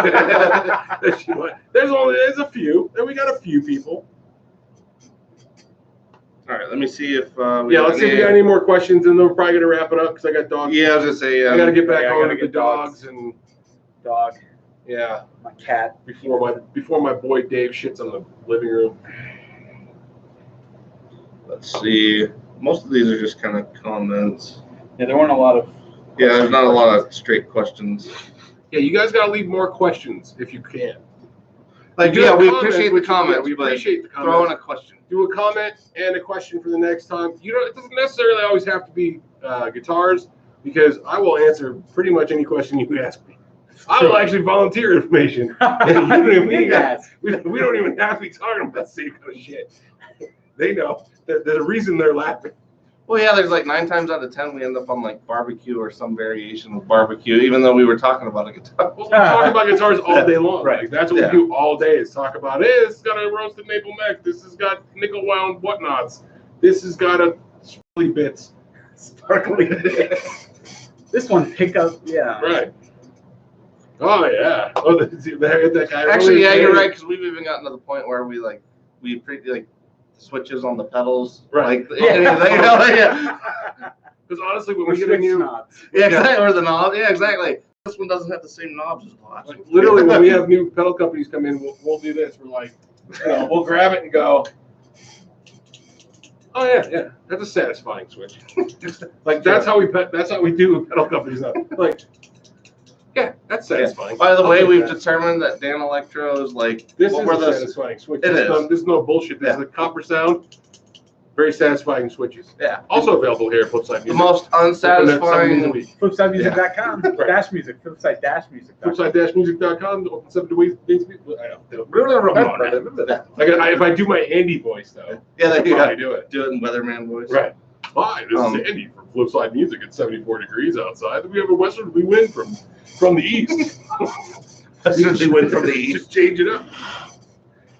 a few, and we got a few people. All right, let me see if let's see if we got any more questions, and then we're probably gonna wrap it up because I got dogs. Yeah, I was gonna say. I gotta get back home to the dogs. dogs and Dog. yeah, My cat. before my boy Dave shits on the living room. Let's see. Most of these are just kind of comments. Yeah, there weren't a lot of. Yeah, there's not a lot of straight questions. Yeah, you guys gotta leave more questions if you can. Like, do yeah, have we comments, appreciate the which- comments. we but appreciate the comments. Throw in a question. Do a comment and a question for the next time. It doesn't necessarily always have to be guitars, because I will answer pretty much any question you ask me. I will actually volunteer information. we don't even have to be talking about the same kind of shit. They know. There's a reason they're laughing. Well, yeah, there's like 9 times out of 10 we end up on like barbecue or some variation of barbecue, even though we were talking about a guitar. Well, we talk about guitars all day long. Right. Like, that's what we do all day is talk about, hey, this has got a roasted maple neck. This has got nickel wound whatnots. This has got a sparkly bits. Sparkly bits. This one pickup, yeah. Right. Oh, yeah. Oh, that guy. Actually, yeah, you're right, because we've even gotten to the point where we pretty like switches on the pedals. Right. Like, yeah. Because honestly, when Or we get a switch new, knobs. Yeah, exactly. Or the knob. Yeah, exactly. This one doesn't have the same knobs as the last one. literally, when we have new pedal companies come in, we'll do this. We're like, we'll grab it and go, oh yeah, that's a satisfying switch. Like that's how we do with pedal companies now. Like, yeah, that's satisfying. By the I'll way, take we've that. determined that Dan Electro is like This what is were a those? satisfying switch. It This is no bullshit. This Yeah. is a copper sound. Very satisfying switches. Yeah. Also available here at Flipside The Music. most Open at 7 days a unsatisfying. week. Flipsidemusic.com. Dash music. Flipside-music.com. Flipside-music.com. Open 7 days a week. If I do my Andy voice though, Yeah, I they probably do it. do it in weatherman voice. Right. Hi, this is Andy from Flipside Music at 74 degrees outside. We have a westerly wind from the east. Westerly wind from the east. Just change it up.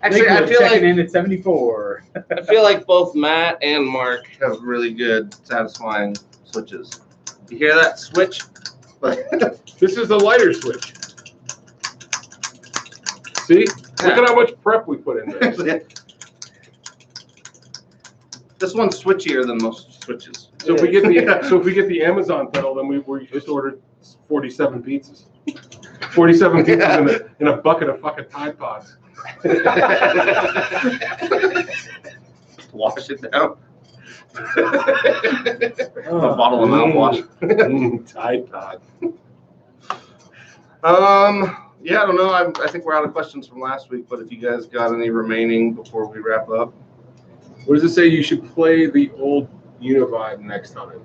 Actually, I feel checking like in at 74. I feel like both Matt and Mark have really good, satisfying switches. You hear that switch? This is the lighter switch. See? Look at how much prep we put in there. This one's switchier than most switches. So if we get the Amazon pedal, then we just ordered 47 pizzas. 47 pizzas in a bucket of fucking Tide Pods. Wash it down. A A bottle of mouthwash. Tide Pod. Yeah, I don't know. I think we're out of questions from last week, but if you guys got any remaining before we wrap up. What does it say? You should play the old Univibe next time.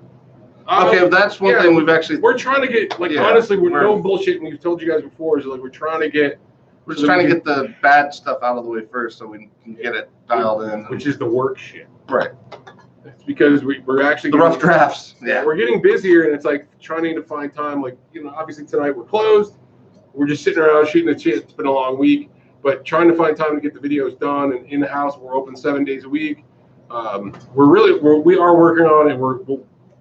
Okay, that's one thing we've actually. We're trying to get, honestly, we're no bullshit, and we've told you guys before, is like we're trying to get. We're just trying to get the bad stuff out of the way first so we can get it dialed in. Which is the work shit. Right. It's because we're actually The rough drafts. Yeah. We're getting busier, and it's like trying to find time. Like, obviously tonight we're closed. We're just sitting around shooting the shit. It's been a long week. But trying to find time to get the videos done, and in the house, we're open 7 days a week. We are working on it.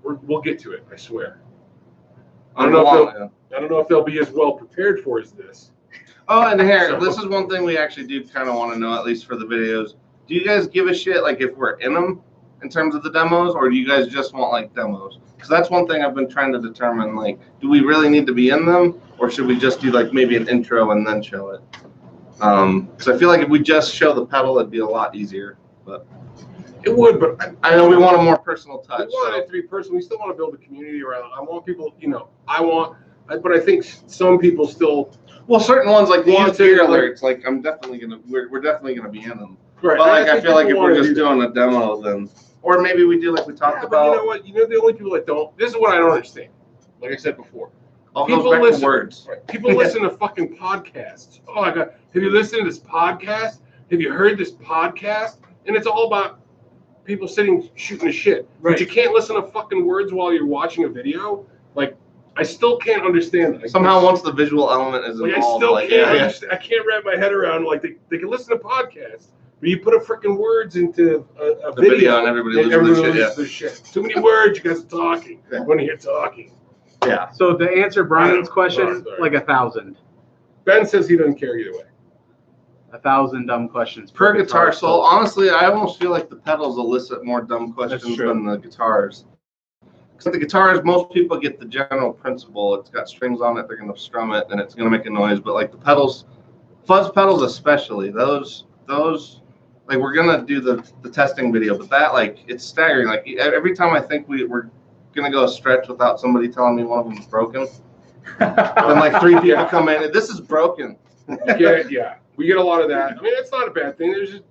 We'll get to it. I swear. I don't know if they'll be as well prepared for as this. Oh, and here, this is one thing we actually do kind of want to know, at least for the videos. Do you guys give a shit like if we're in them in terms of the demos, or do you guys just want like demos? Because that's one thing I've been trying to determine. Like, do we really need to be in them, or should we just do like maybe an intro and then show it? So I feel like if we just show the pedal, it'd be a lot easier. But it would, but I know we want a more personal touch. We want it to be personal. We still want to build a community around it. I want people, but I think some people still. Well, certain ones like the Want used to, gear like- alerts, like we're definitely gonna be in them. Right. But like, I feel like if people we're wanna just do that. doing a demo, then, or maybe we do like we talked Yeah, but about. you know what? You know the only people that don't. This is what I don't understand. Like I said before, All people goes back listen. to words. Right, people listen to fucking podcasts. Oh my god, have you listened to this podcast? Have you heard this podcast? And it's all about people sitting shooting the shit. Right. But you can't listen to fucking words while you're watching a video. Like, I still can't understand that. Somehow, once the visual element is Like, I involved, still like can't. yeah, yeah. Understand, I can't wrap my head around. Like, they can listen to podcasts, but you put a freaking words into a The video and everybody loses their shit. Too many words. You guys are talking. Yeah. When you're talking. Yeah. So to answer Brian's question, Sorry. like 1,000. Ben says he doesn't care either way. 1,000 dumb questions Per guitar solo, honestly, I almost feel like the pedals elicit more dumb questions true. than the guitars. Because the guitars, most people get the general principle. It's got strings on it, they're going to strum it, and it's going to make a noise. But like the pedals, fuzz pedals especially, those, like we're going to do the testing video, but that, like, it's staggering. Like every time I think we're going to go a stretch without somebody telling me one of them is broken, then like 3 people come in, and this is broken. Yeah, we get a lot of that. I mean, it's not a bad thing. There's just,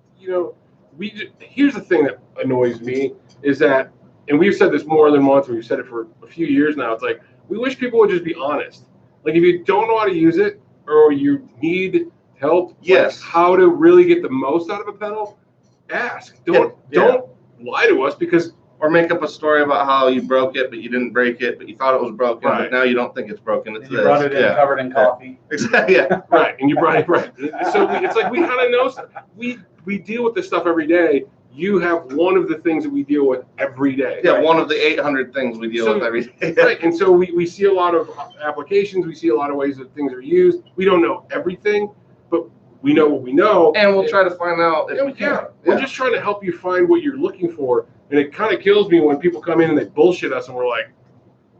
here's the thing that annoys me is that, and we've said this more than once, we've said it for a few years now, it's like, we wish people would just be honest. Like, if you don't know how to use it, or you need help, Yes. like how to really get the most out of a pedal, ask. Don't lie to us, because Or make up a story about how you broke it, but you didn't break it, but you thought it was broken, Right. but now you don't think it's broken. It's You this. brought it in Yeah. covered in coffee. Exactly. Yeah. right, and you brought it right. So it's like we kind of know stuff. We deal with this stuff every day. You have one of the things that we deal with every day. Yeah. right? One of the 800 things we deal with every day. Right, and so we see a lot of applications. We see a lot of ways that things are used. We don't know everything, but we know what we know. And we'll try to find out if we Yeah, can. we're just trying to help you find what you're looking for. And it kind of kills me when people come in and they bullshit us, and we're like,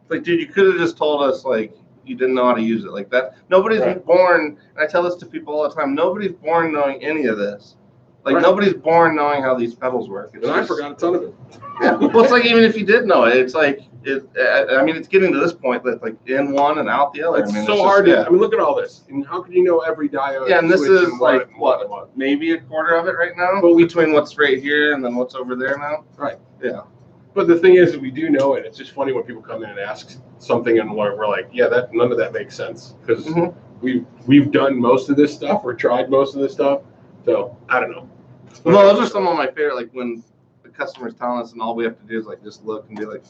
Like, dude, you could have just told us, like, you didn't know how to use it like that. Nobody's Right. born, and I tell this to people all the time, nobody's born knowing any of this. Like, Right. nobody's born knowing how these pedals work. It's and I just- forgot a ton of it. Yeah. Well, it's like, even if you did know it, it's like, I mean, it's getting to this point that, like, in one and out the other. It's I mean, so just- hard. yeah. I mean, look at all this. And how can you know every diode? Yeah, and this switch is and like, and what, maybe a quarter of it right now? But Between what's right here and then what's over there now? Right. Yeah. But the thing is that we do know it. It's just funny when people come in and ask something, and we're like, yeah, that none of that makes sense, because Mhm. we've done most of this stuff or tried most of this stuff. So I don't know. Well, those are some of my favorite, like, when the customer's telling us and all we have to do is, like, just look and be like,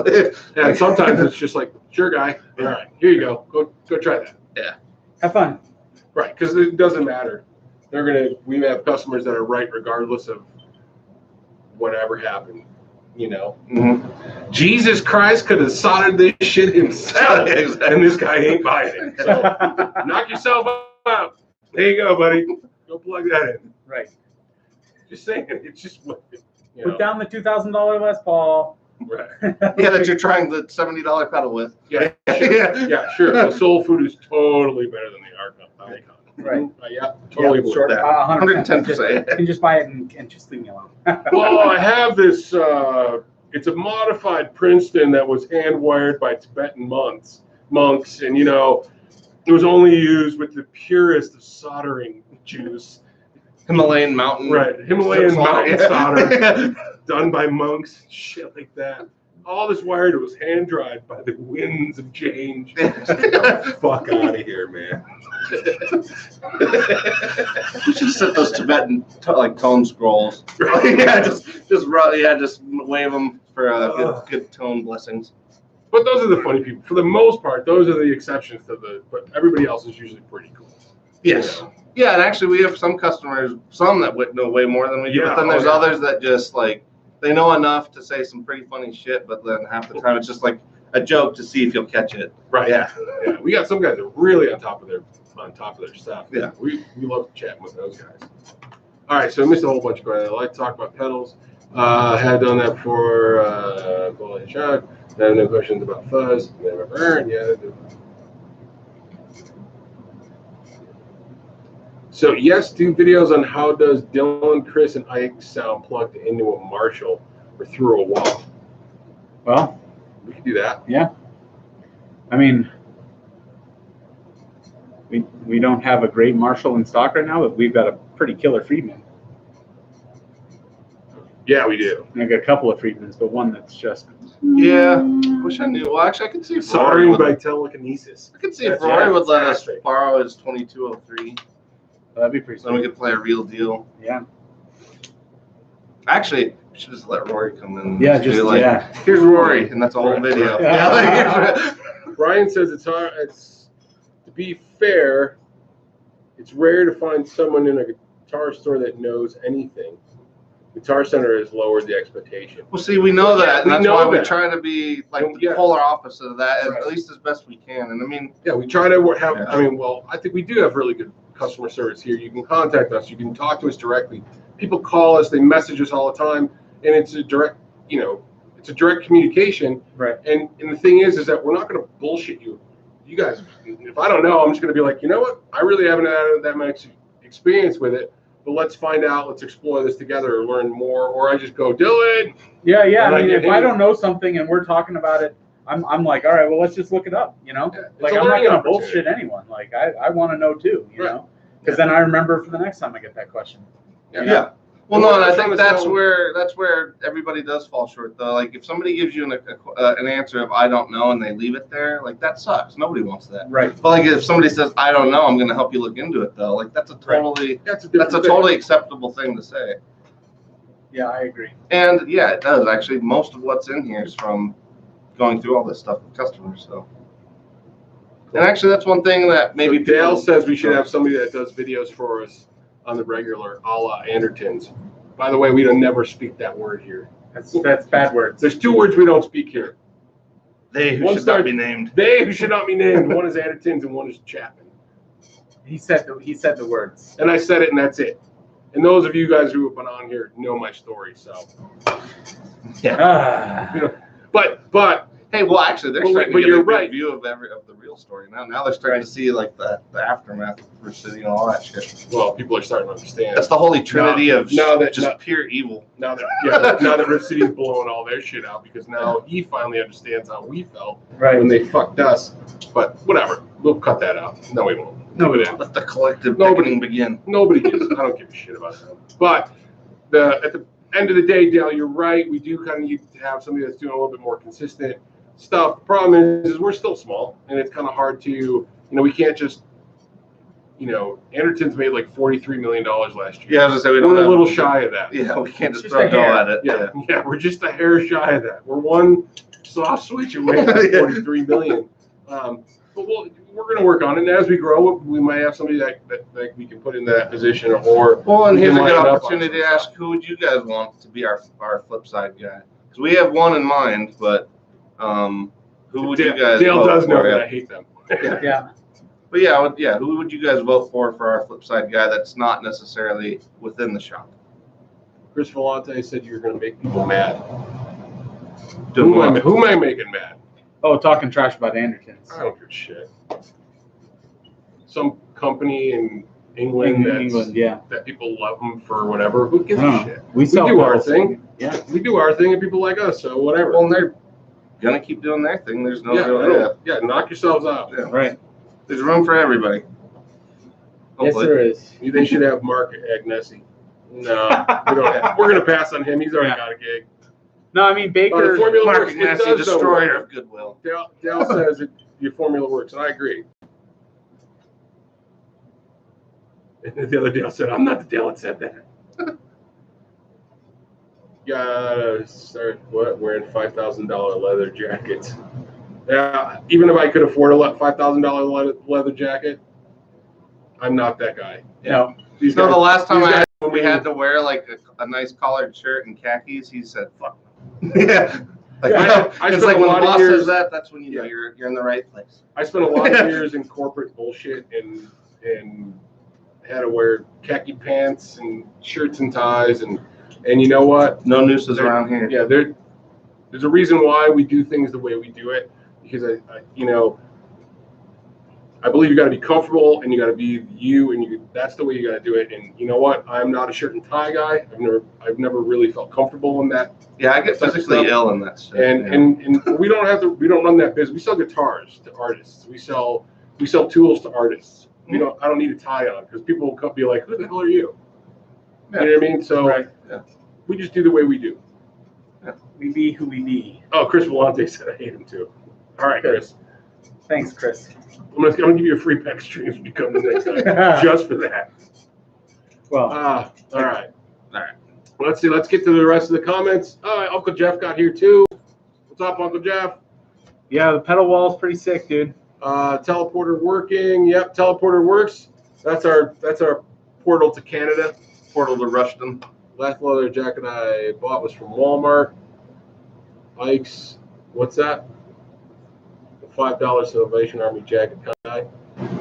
yeah. And sometimes it's just like, sure, guy. All right, here you go. Go try that. Have fun. Right, because it doesn't matter. We have customers that are right regardless of whatever happened. Mhm. Jesus Christ could have soldered this shit himself, Exactly. and this guy ain't buying it. So knock yourself out. There you go, buddy. Go plug that in. Right. Just saying, it's just what Put down the $2,000 Les Paul. Right. Yeah, that you're trying the $70 pedal with. Yeah, sure. Yeah, sure. The soul food is totally better than the Icon. Right. Yeah, totally. Yeah, believe sure. that. 110%. You can just buy it and just leave me alone. Well, I have this. It's a modified Princeton that was hand wired by Tibetan monks, and it was only used with the purest of soldering juice. Himalayan mountain. Right, Himalayan mountain Yeah. solder done by monks, shit like that. All this wired was hand dried by the winds of change. Get the fuck out of here, man. We should set those Tibetan tone scrolls. Yeah, just wave them for good tone blessings. But those are the funny people. For the most part, those are the exceptions to but everybody else is usually pretty cool. Yes. Yeah, and actually we have some customers, some that would know way more than we do, Yeah, but then oh, there's yeah. others that just like, they know enough to say some pretty funny shit, but then half the time it's just like a joke to see if you'll catch it. Right. Yeah. Yeah. We got some guys that are really on top of their stuff. Yeah. We love chatting with those guys. All right, so I missed a whole bunch of questions. I like to talk about pedals. Had done that for Bullet Shot. I have no questions about fuzz. Never heard. Yeah. So yes, do videos on how does Dylan, Chris, and Ike sound plugged into a Marshall or through a wall. Well, We could do that. yeah. I mean, we don't have a great Marshall in stock right now, but we've got a pretty killer Friedman. Yeah, we do. I got a couple of treatments, but one that's just. Yeah, wish I knew. Well, actually, I could see if Rory Soldering would, by telekinesis. I could see if That's Rory would let us fantastic. borrow his 2203. That'd be pretty. Then we Sweet. could play a real deal. Yeah. Actually, we should just let Rory come in. Yeah, be just like, yeah. here's Rory, and that's a whole Right. video. Yeah. Brian says it's hard. It's to be fair. It's rare to find someone in a guitar store that knows anything. Guitar Center has lowered the expectation. Well, see, we know that, and We that's know why we that. try to be like the Yeah. polar opposite of that, Right. at least as best we can. And I mean, Yeah, we try to have. Yeah. I mean, well, I think we do have really good customer service here. You can contact us. You can talk to us directly. People call us. They message us all the time, and it's a direct. It's a direct communication. Right. And the thing is that we're not going to bullshit you. You guys, if I don't know, I'm just going to be like, you know what? I really haven't had that much experience with it, but let's find out. Let's explore this together or learn more. Or I just go, Dylan. Yeah, yeah. And I mean, get if I him. don't know something and we're talking about it, I'm like, all right, well, let's just look it up. You know, Yeah, it's like a I'm not learning gonna opportunity. bullshit anyone. Like I want to know too. You Right. know, because then I remember for the next time I get that question. Yeah. yeah. Well, And no, we're and I not think trying to that's where everybody does fall short, though. Like, if somebody gives you an answer of "I don't know" and they leave it there, like that sucks. Nobody wants that. Right. But like, if somebody says "I don't know," I'm going to help you look into it, though. Like, that's a totally That's a different thing. totally acceptable thing to say. Yeah, I agree. And yeah, it does actually. Most of what's in here is from going through all this stuff with customers. So, and actually, that's one thing that maybe So Dale people- says we should have somebody that does videos for us on the regular, a la Andertons. By the way, we don't never speak that word here. That's bad words. There's two words we don't speak here. they who One should star- not be named. They who should not be named. One is Andertons and one is Chapman. He said the words. And I said it, and that's it. And those of you guys who have been on here know my story. So, Ah. but Hey, well, actually, they're But- starting but to get you're a good right. view of the real story now. Now they're starting to see like the aftermath of the city and all that shit. well, people are starting to understand. That's the holy trinity of now that- just now- pure evil. Now that Rip City's blowing all their shit out because now he finally understands how we felt Right. when they fucked us. But whatever, we'll cut that out. No, we won't. No, we But won't. Let the collective Nobody- reckoning begin. Nobody gives. I don't give a shit about them. But at the end of the day, Dale, you're right. We do kind of need to have somebody that's doing a little bit more consistent stuff. The problem is we're still small, and it's kind of hard to, we can't just, Anderton's made like $43 million last year. Yeah, I was gonna say we don't We're a have, little shy of that. Yeah, we can't just Just throw a dough hair. at it. Yeah, we're just a hair shy of that. We're one soft switch away from Yeah. 43 million. But we're going to work on it. And as we grow, we might have somebody that we can put in that position, or Well, and we here's a can good line up on opportunity to some ask: stuff. who would you guys want to be our flip side guy? Because we have one in mind, but who would you guys? Dale vote does know for? that Yeah. I hate them. Yeah. But yeah, who would you guys vote for our flip side guy that's not necessarily within the shop? Chris Vellante said you're going to make people mad. Doing Who what? am I making mad? Oh, talking trash about Andertons. I don't give a shit. Some company in England, Yeah. that people love them for whatever. Who gives I don't a know. shit? We sell do our pedals. thing. Yeah. We do our thing, and people like us. So whatever. Well, and they're gonna keep doing their thing. There's no real. yeah, knock yourselves out. Yeah. Right. There's room for everybody. Yes, Hopefully. there is. They should have Mark Agnesi. No, we don't have. We're gonna pass on him. He's already Yeah. got a gig. No, I mean Baker. the formula Mark works. It Agnesi, does, though. destroyer of goodwill. Dale says your formula works, and I agree. And the other Dale said, "I'm not the Dale that said that." Gotta start wearing $5,000 leather jackets. Yeah, even if I could afford a $5,000 leather jacket, I'm not that guy. No. These So guys, the last time these guys- when we had to wear like a nice collared shirt and khakis, he said, "Fuck." Yeah. Like, I it's spent like a when the lot of boss years- says that, that's when you know Yeah. you're in the right place. I spent a lot of years in corporate bullshit and had to wear khaki pants and shirts and ties and you know what? No nooses around here. Yeah, there's a reason why we do things the way we do it, because I believe you got to be comfortable and you got to be you, and that's the way you got to do it. And you know what? I'm not a shirt and tie guy. I've never really felt comfortable in that. Yeah, I get physically ill in that shit. And we don't run that business. We sell guitars to artists. We sell tools to artists. I don't need a tie on because people will be like, "Who the hell are you?" You know what I mean? So Right. Yeah. We just do the way we do. We be who we be. Oh, Chris Vellante said I hate him too. All right, Chris. Thanks, Chris. I'm gonna give you a free pack of streams when you come the next time, just for that. Well, All right. Let's see. Let's get to the rest of the comments. All right, Uncle Jeff got here too. What's up, Uncle Jeff? yeah, the pedal wall's pretty sick, dude. Teleporter working. Yep, teleporter works. That's our portal to Canada. Portal to Rushton. Last leather jacket I bought was from Walmart. Ike's. What's that? The $5 Salvation Army jacket guy.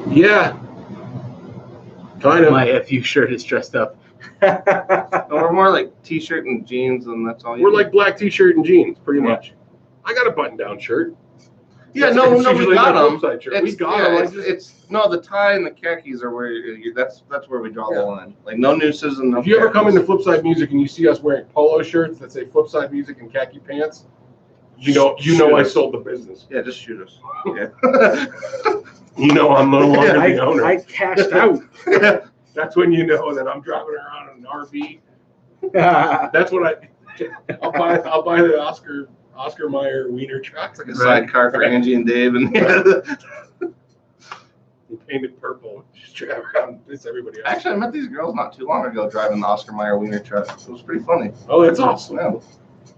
Yeah. Kind of. My FU shirt is dressed up. No, we're more like t-shirt and jeans, and that's all. We're like black t-shirt and jeans, pretty much. I got a button-down shirt. Yeah, It's no, we usually got my them. flip side shirt. We got them. It's no, the tie and the khakis are where that's where we draw the line. Like no nooses and no. If you ever come khakis. into Flipside Music and you see us wearing polo shirts that say Flipside Music and khaki pants, you know I sold the business. Yeah, just shoot us. Yeah. You know I'm no longer the owner. I cashed out. That's when you know that I'm driving around in an RV. That's what I'll buy the Oscar Mayer wiener truck. It's like a sidecar for Angie and Dave, and painted purple. Just drive around. It's everybody else. actually, I met these girls not too long ago driving the Oscar Mayer wiener truck. It was pretty funny. Oh, that's awesome. Yeah.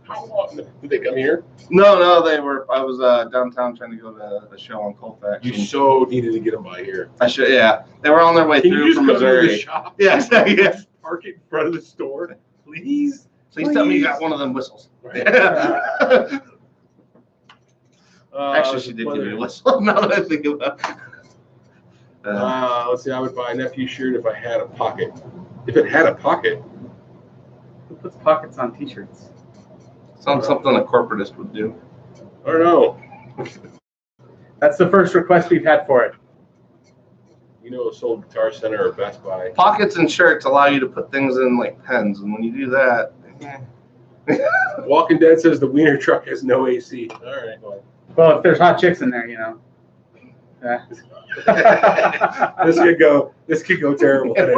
How long did they come here? No, they were. I was downtown trying to go to the show on Colfax. You so needed to get them by here. I should. Yeah, they were on their way Can you through just from go to the Missouri. shop? Yes, yes. Just park it in front of the store, please. Please tell me you got one of them whistles. Right. Actually, she did give me a whistle. Now that I think about it. Let's see. I would buy a nephew shirt if I had a pocket. If it had a pocket. Who puts pockets on t-shirts? Sounds something a corporatist would do. I don't know. That's the first request we've had for it. You know, a sold Guitar Center or Best Buy. Pockets and shirts allow you to put things in like pens, and when you do that, Walking Dead says the wiener truck has no AC. All right. Well, if there's hot chicks in there, you know. This could go terrible at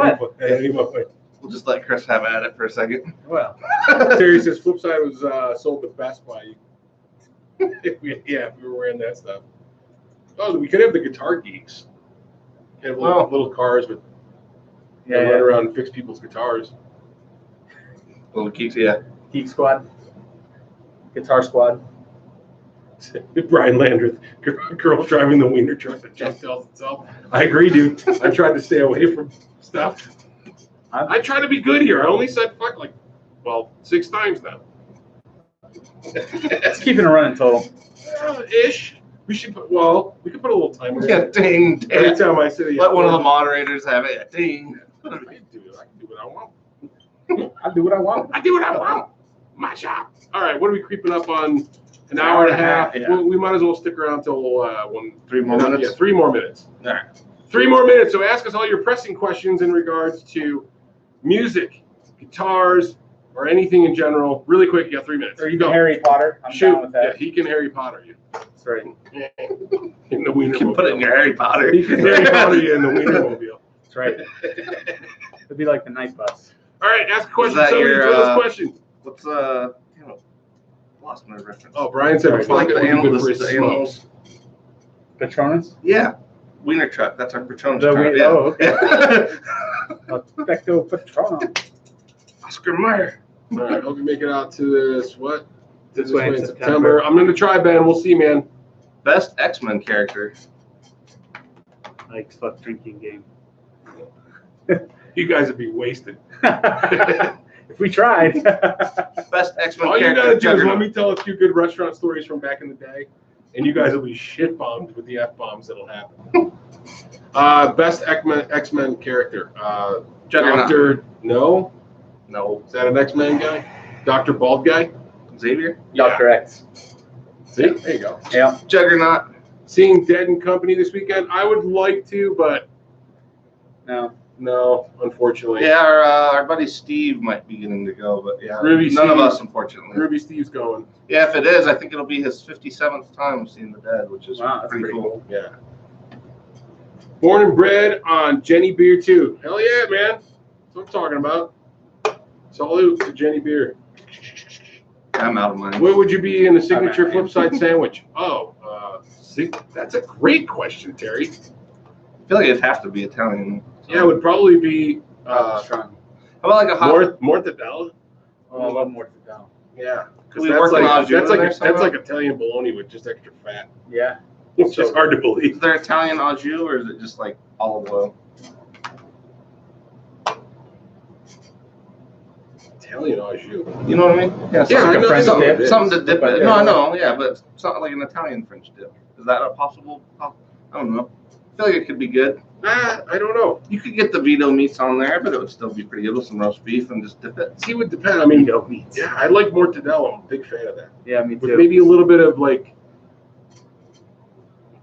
any moment. we'll just let Chris have at it for a second. Well, Terry says Flipside was sold to Best Buy. if we were wearing that stuff. Oh, we could have the Guitar Geeks. Have little cars with run around and fix people's guitars. Little geeks, yeah. Geek Squad. Guitar Squad. Brian Landreth, girls driving the wiener truck that just tells itself. I agree, dude. I tried to stay away from stuff. I try to be good here. I only said fuck 6 times now. Let's keep it a running total. Ish. We could put a little timer. Yeah, ding. Every time I say Let one of the moderators have it. Ding. I can do what I want. I'll do what I want. I do what I want. My shop. All right, what are we creeping up on? An hour and a half. Yeah. We might as well stick around till 3 more minutes. Yeah, 3 more minutes. All right. 3 more minutes. So ask us all your pressing questions in regards to music, guitars, or anything in general. Really quick. You got 3 minutes. Or you go Harry Potter. I'm Shoot. down with that. Yeah, he can Harry Potter you. That's right. In the wiener. You can put it in your Harry Potter. He can Harry Potter you in the Wienermobile. That's right. It'd be like the night bus. All right, ask a question. that Somebody your, throw this question. What's lost my reference. Oh, Brian said It's like pocket the would be good for animals. his The animals. Patronus? Yeah. Wiener truck. That's our Patronus The truck. wiener- Yeah. oh, okay. F.A.Q. Patronus. Oscar Mayer. All right, hope you make it out to this. What? This way in September. September. I'm going to try, Ben. We'll see, man. Best X-Men character. Like fuck drinking game. You guys would be wasted. If we tried. Best X-Men All you character. got to do is let Juggernaut. me tell a few good restaurant stories from back in the day, and you guys will be shit bombed with the F-bombs that'll happen. Best X-Men character. Juggernaut. Dr. No? No. Is that an X-Men guy? Dr. Bald guy? Xavier. Dr. X. See? There you go. Yeah. Juggernaut. Seeing Dead and Company this weekend? I would like to, but no, unfortunately. Yeah, our buddy Steve might be getting to go, but yeah, Ruby none of Steve. us, unfortunately. Ruby Steve's going. Yeah, if it is, I think it'll be his 57th time seeing the Dead, which is Wow, that's pretty pretty cool. Yeah. Born and bred on Jenny Beer too. Hell yeah, man. That's what I'm talking about. Salute to Jenny Beer. I'm out of money. What would you be in a signature I'm flip side sandwich? Oh, see, that's a great question, Terry. I feel like it'd have to be Italian. Yeah, it would probably be strong. How about like a hot? mortadella. Oh, I love mortadella. Yeah, Could we work an au jus in there that's somehow? like Italian bologna with just extra fat. Yeah. It's just hard to believe. Is there Italian au jus or is it just like olive oil? Italian au jus. You know what I mean? Yeah, something, I know French something, dip. it is. something to dip it. Yeah. No, I know. Yeah, but it's not like an Italian French dip. Is that a possible? I don't know. I feel like it could be good. I don't know. You could get the Vito meats on there, but it would still be pretty good with some roast beef and just dip it. See, it would depend. I mean, yeah, I like mortadella. I'm a big fan of that. Yeah, me With too. maybe a little bit of like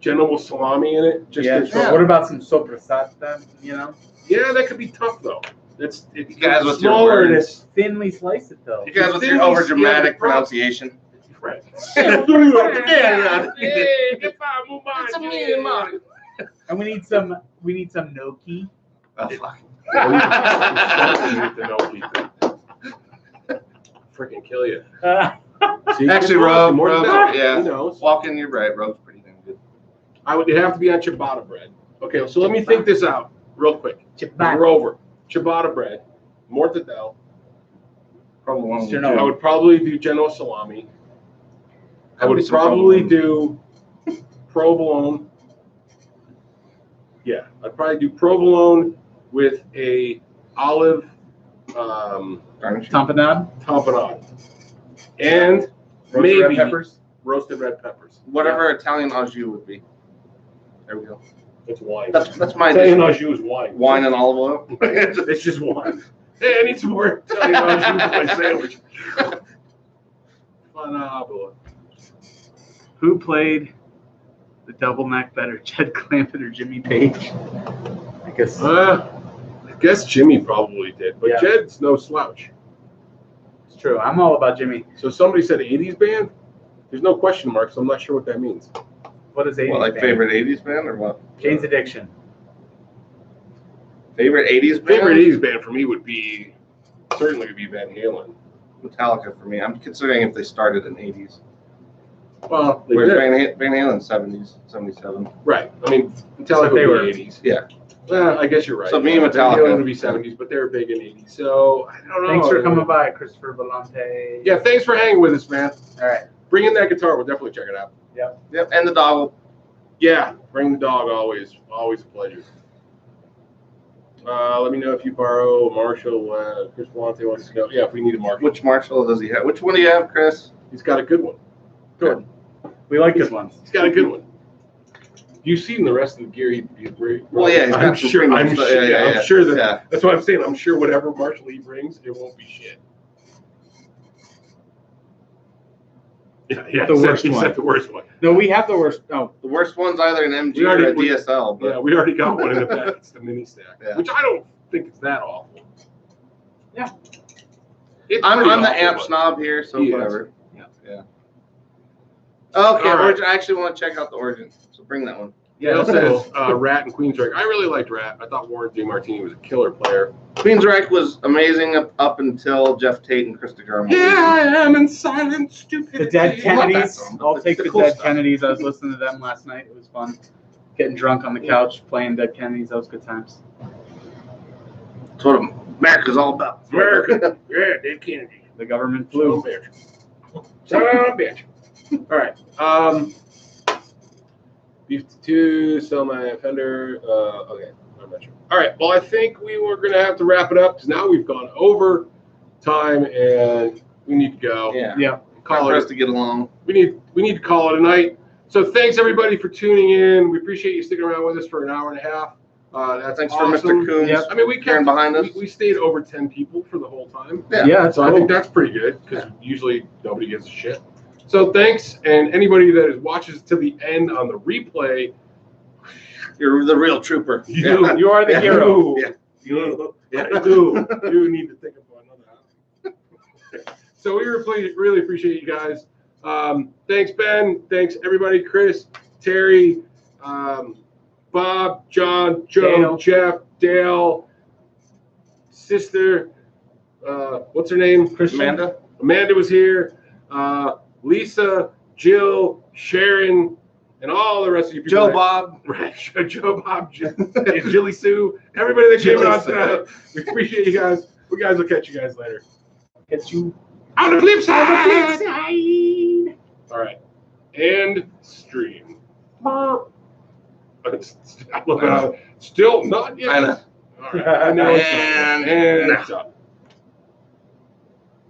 Genoa salami in it. Just Yeah, to- sure. What about some sopressata, you know? Yeah, that could be tough though. It's You guys with your smaller and words. it's Thinly slice it, though. You guys with your Yeah, over dramatic the problem- pronunciation. right. And we need some gnocchi. Oh, fuck. Freaking kill you. Actually, good Rob, more than Rob, that. yeah. Who knows? Walking, you're right. Rogue's pretty damn good. It'd have to be on ciabatta bread. Okay, so let me think this out real quick. We're over. Ciabatta bread, mortadella. Probably one of the Genoa. I would probably do Genoa salami. I That'd be would some probably provolone. do provolone. Yeah, I'd probably do provolone with a olive Garnish. Tampanade. tamponade. And Roasted maybe red peppers. roasted red peppers. Whatever Italian au jus would be. There we go. It's wine. That's my Italian dish. au jus is wine. Wine and olive oil. It's just wine. Hey, I need some more Italian au jus for my sandwich. Phenomenal. Who played the double neck better, Jed Clampett or Jimmy Page? I guess. I guess Jimmy probably did, but Yeah. Jed's no slouch. It's true. I'm all about Jimmy. So somebody said 80s band? There's no question mark, so I'm not sure what that means. What is 80s What, like band? favorite 80s band or what? Jane's Addiction. Favorite 80s band? Favorite 80s band for me would be, certainly would be Van Halen. Metallica for me. I'm considering if they started in 80s. Well, they Where's did. Van Halen 70s, 77. Right. I mean, So Metallica they would were- be 80s. Yeah. Well, I guess you're right. So me and Van Metallica. Halen would be 70s, but they were big in 80s. So, I don't know. Thanks for coming by, Christopher Volante. Yeah, thanks for hanging with us, man. All right. Bring in that guitar. We'll definitely check it out. Yep. And the dog. Yeah, bring the dog always. Always a pleasure. Let me know if you borrow a Marshall. Chris Volante wants to know. Yeah, if we need a Marshall. Which Marshall does he have? Which one do you have, Chris? He's got a good one. Good. We like good ones. He's got a good one. You've seen the rest of the gear he's bringing. Well, yeah, he's got I'm some sure. premium I'm stuff. sure. Yeah, I'm yeah, sure that. yeah. That's what I'm saying. I'm sure whatever Marshall he brings, it won't be shit. Yeah, The worst he one. said the worst one. No, we have the worst. No. The worst one's either an MG We already- or a DSL. But Yeah, we already got one in the back. It's the mini stack, Yeah. which I don't think it's that awful. Yeah. It's I'm pretty the awful, amp but- snob here, so He is. whatever. Yeah. Yeah. Okay, All right. Origin. I actually want to check out the Origin, so bring that one. Dale says Rat and Queensrÿche. I really liked Rat. I thought Warren J. Martini was a killer player. Queensryche was amazing up until Jeff Tate and Krista Garmo. I am in silent stupidity. The Dead I love that Kennedys. song. I'll It's take the the cool Dead stuff. Kennedys. I was listening to them last night. It was fun. Getting drunk on the couch, playing Dead Kennedys. That was good times. That's what America's all about. America. Yeah, Dave Kennedy. The government Blue flew. bitch. Son of a bitch. All right. Beef to sell my Fender. Okay, I'm not sure. All right. Well, I think we were going to have to wrap it up because now we've gone over time and we need to go. Yeah. Yeah. Time Call for it. us to get along. We need to call it a night. So thanks everybody for tuning in. We appreciate you sticking around with us for an hour and a half. That's Thanks awesome. for Mr. Coombs. Yep. I mean, we Karen kept behind us. We stayed over 10 people for the whole time. Yeah. Yeah, that's So I cool. think that's pretty good because usually nobody gives a shit. So thanks, and anybody that watches to the end on the replay, You're the real trooper. Yeah. You are the hero. Yeah. you Yeah. do need to think of another house. So we really appreciate you guys. Thanks, Ben. Thanks, everybody. Chris, Terry, Bob, John, Joe, Dale. Jeff, Dale, sister, what's her name? Amanda. Amanda was here. Lisa, Jill, Sharon, and all the rest of you people. Joe Bob. Right, Joe Bob, Jilly Sue, everybody that came out tonight. We appreciate you guys. We guys will catch you guys later. Catch you On the flip side. All right. And stream. Still not yet. I know. All right. I know it's not. And it's up.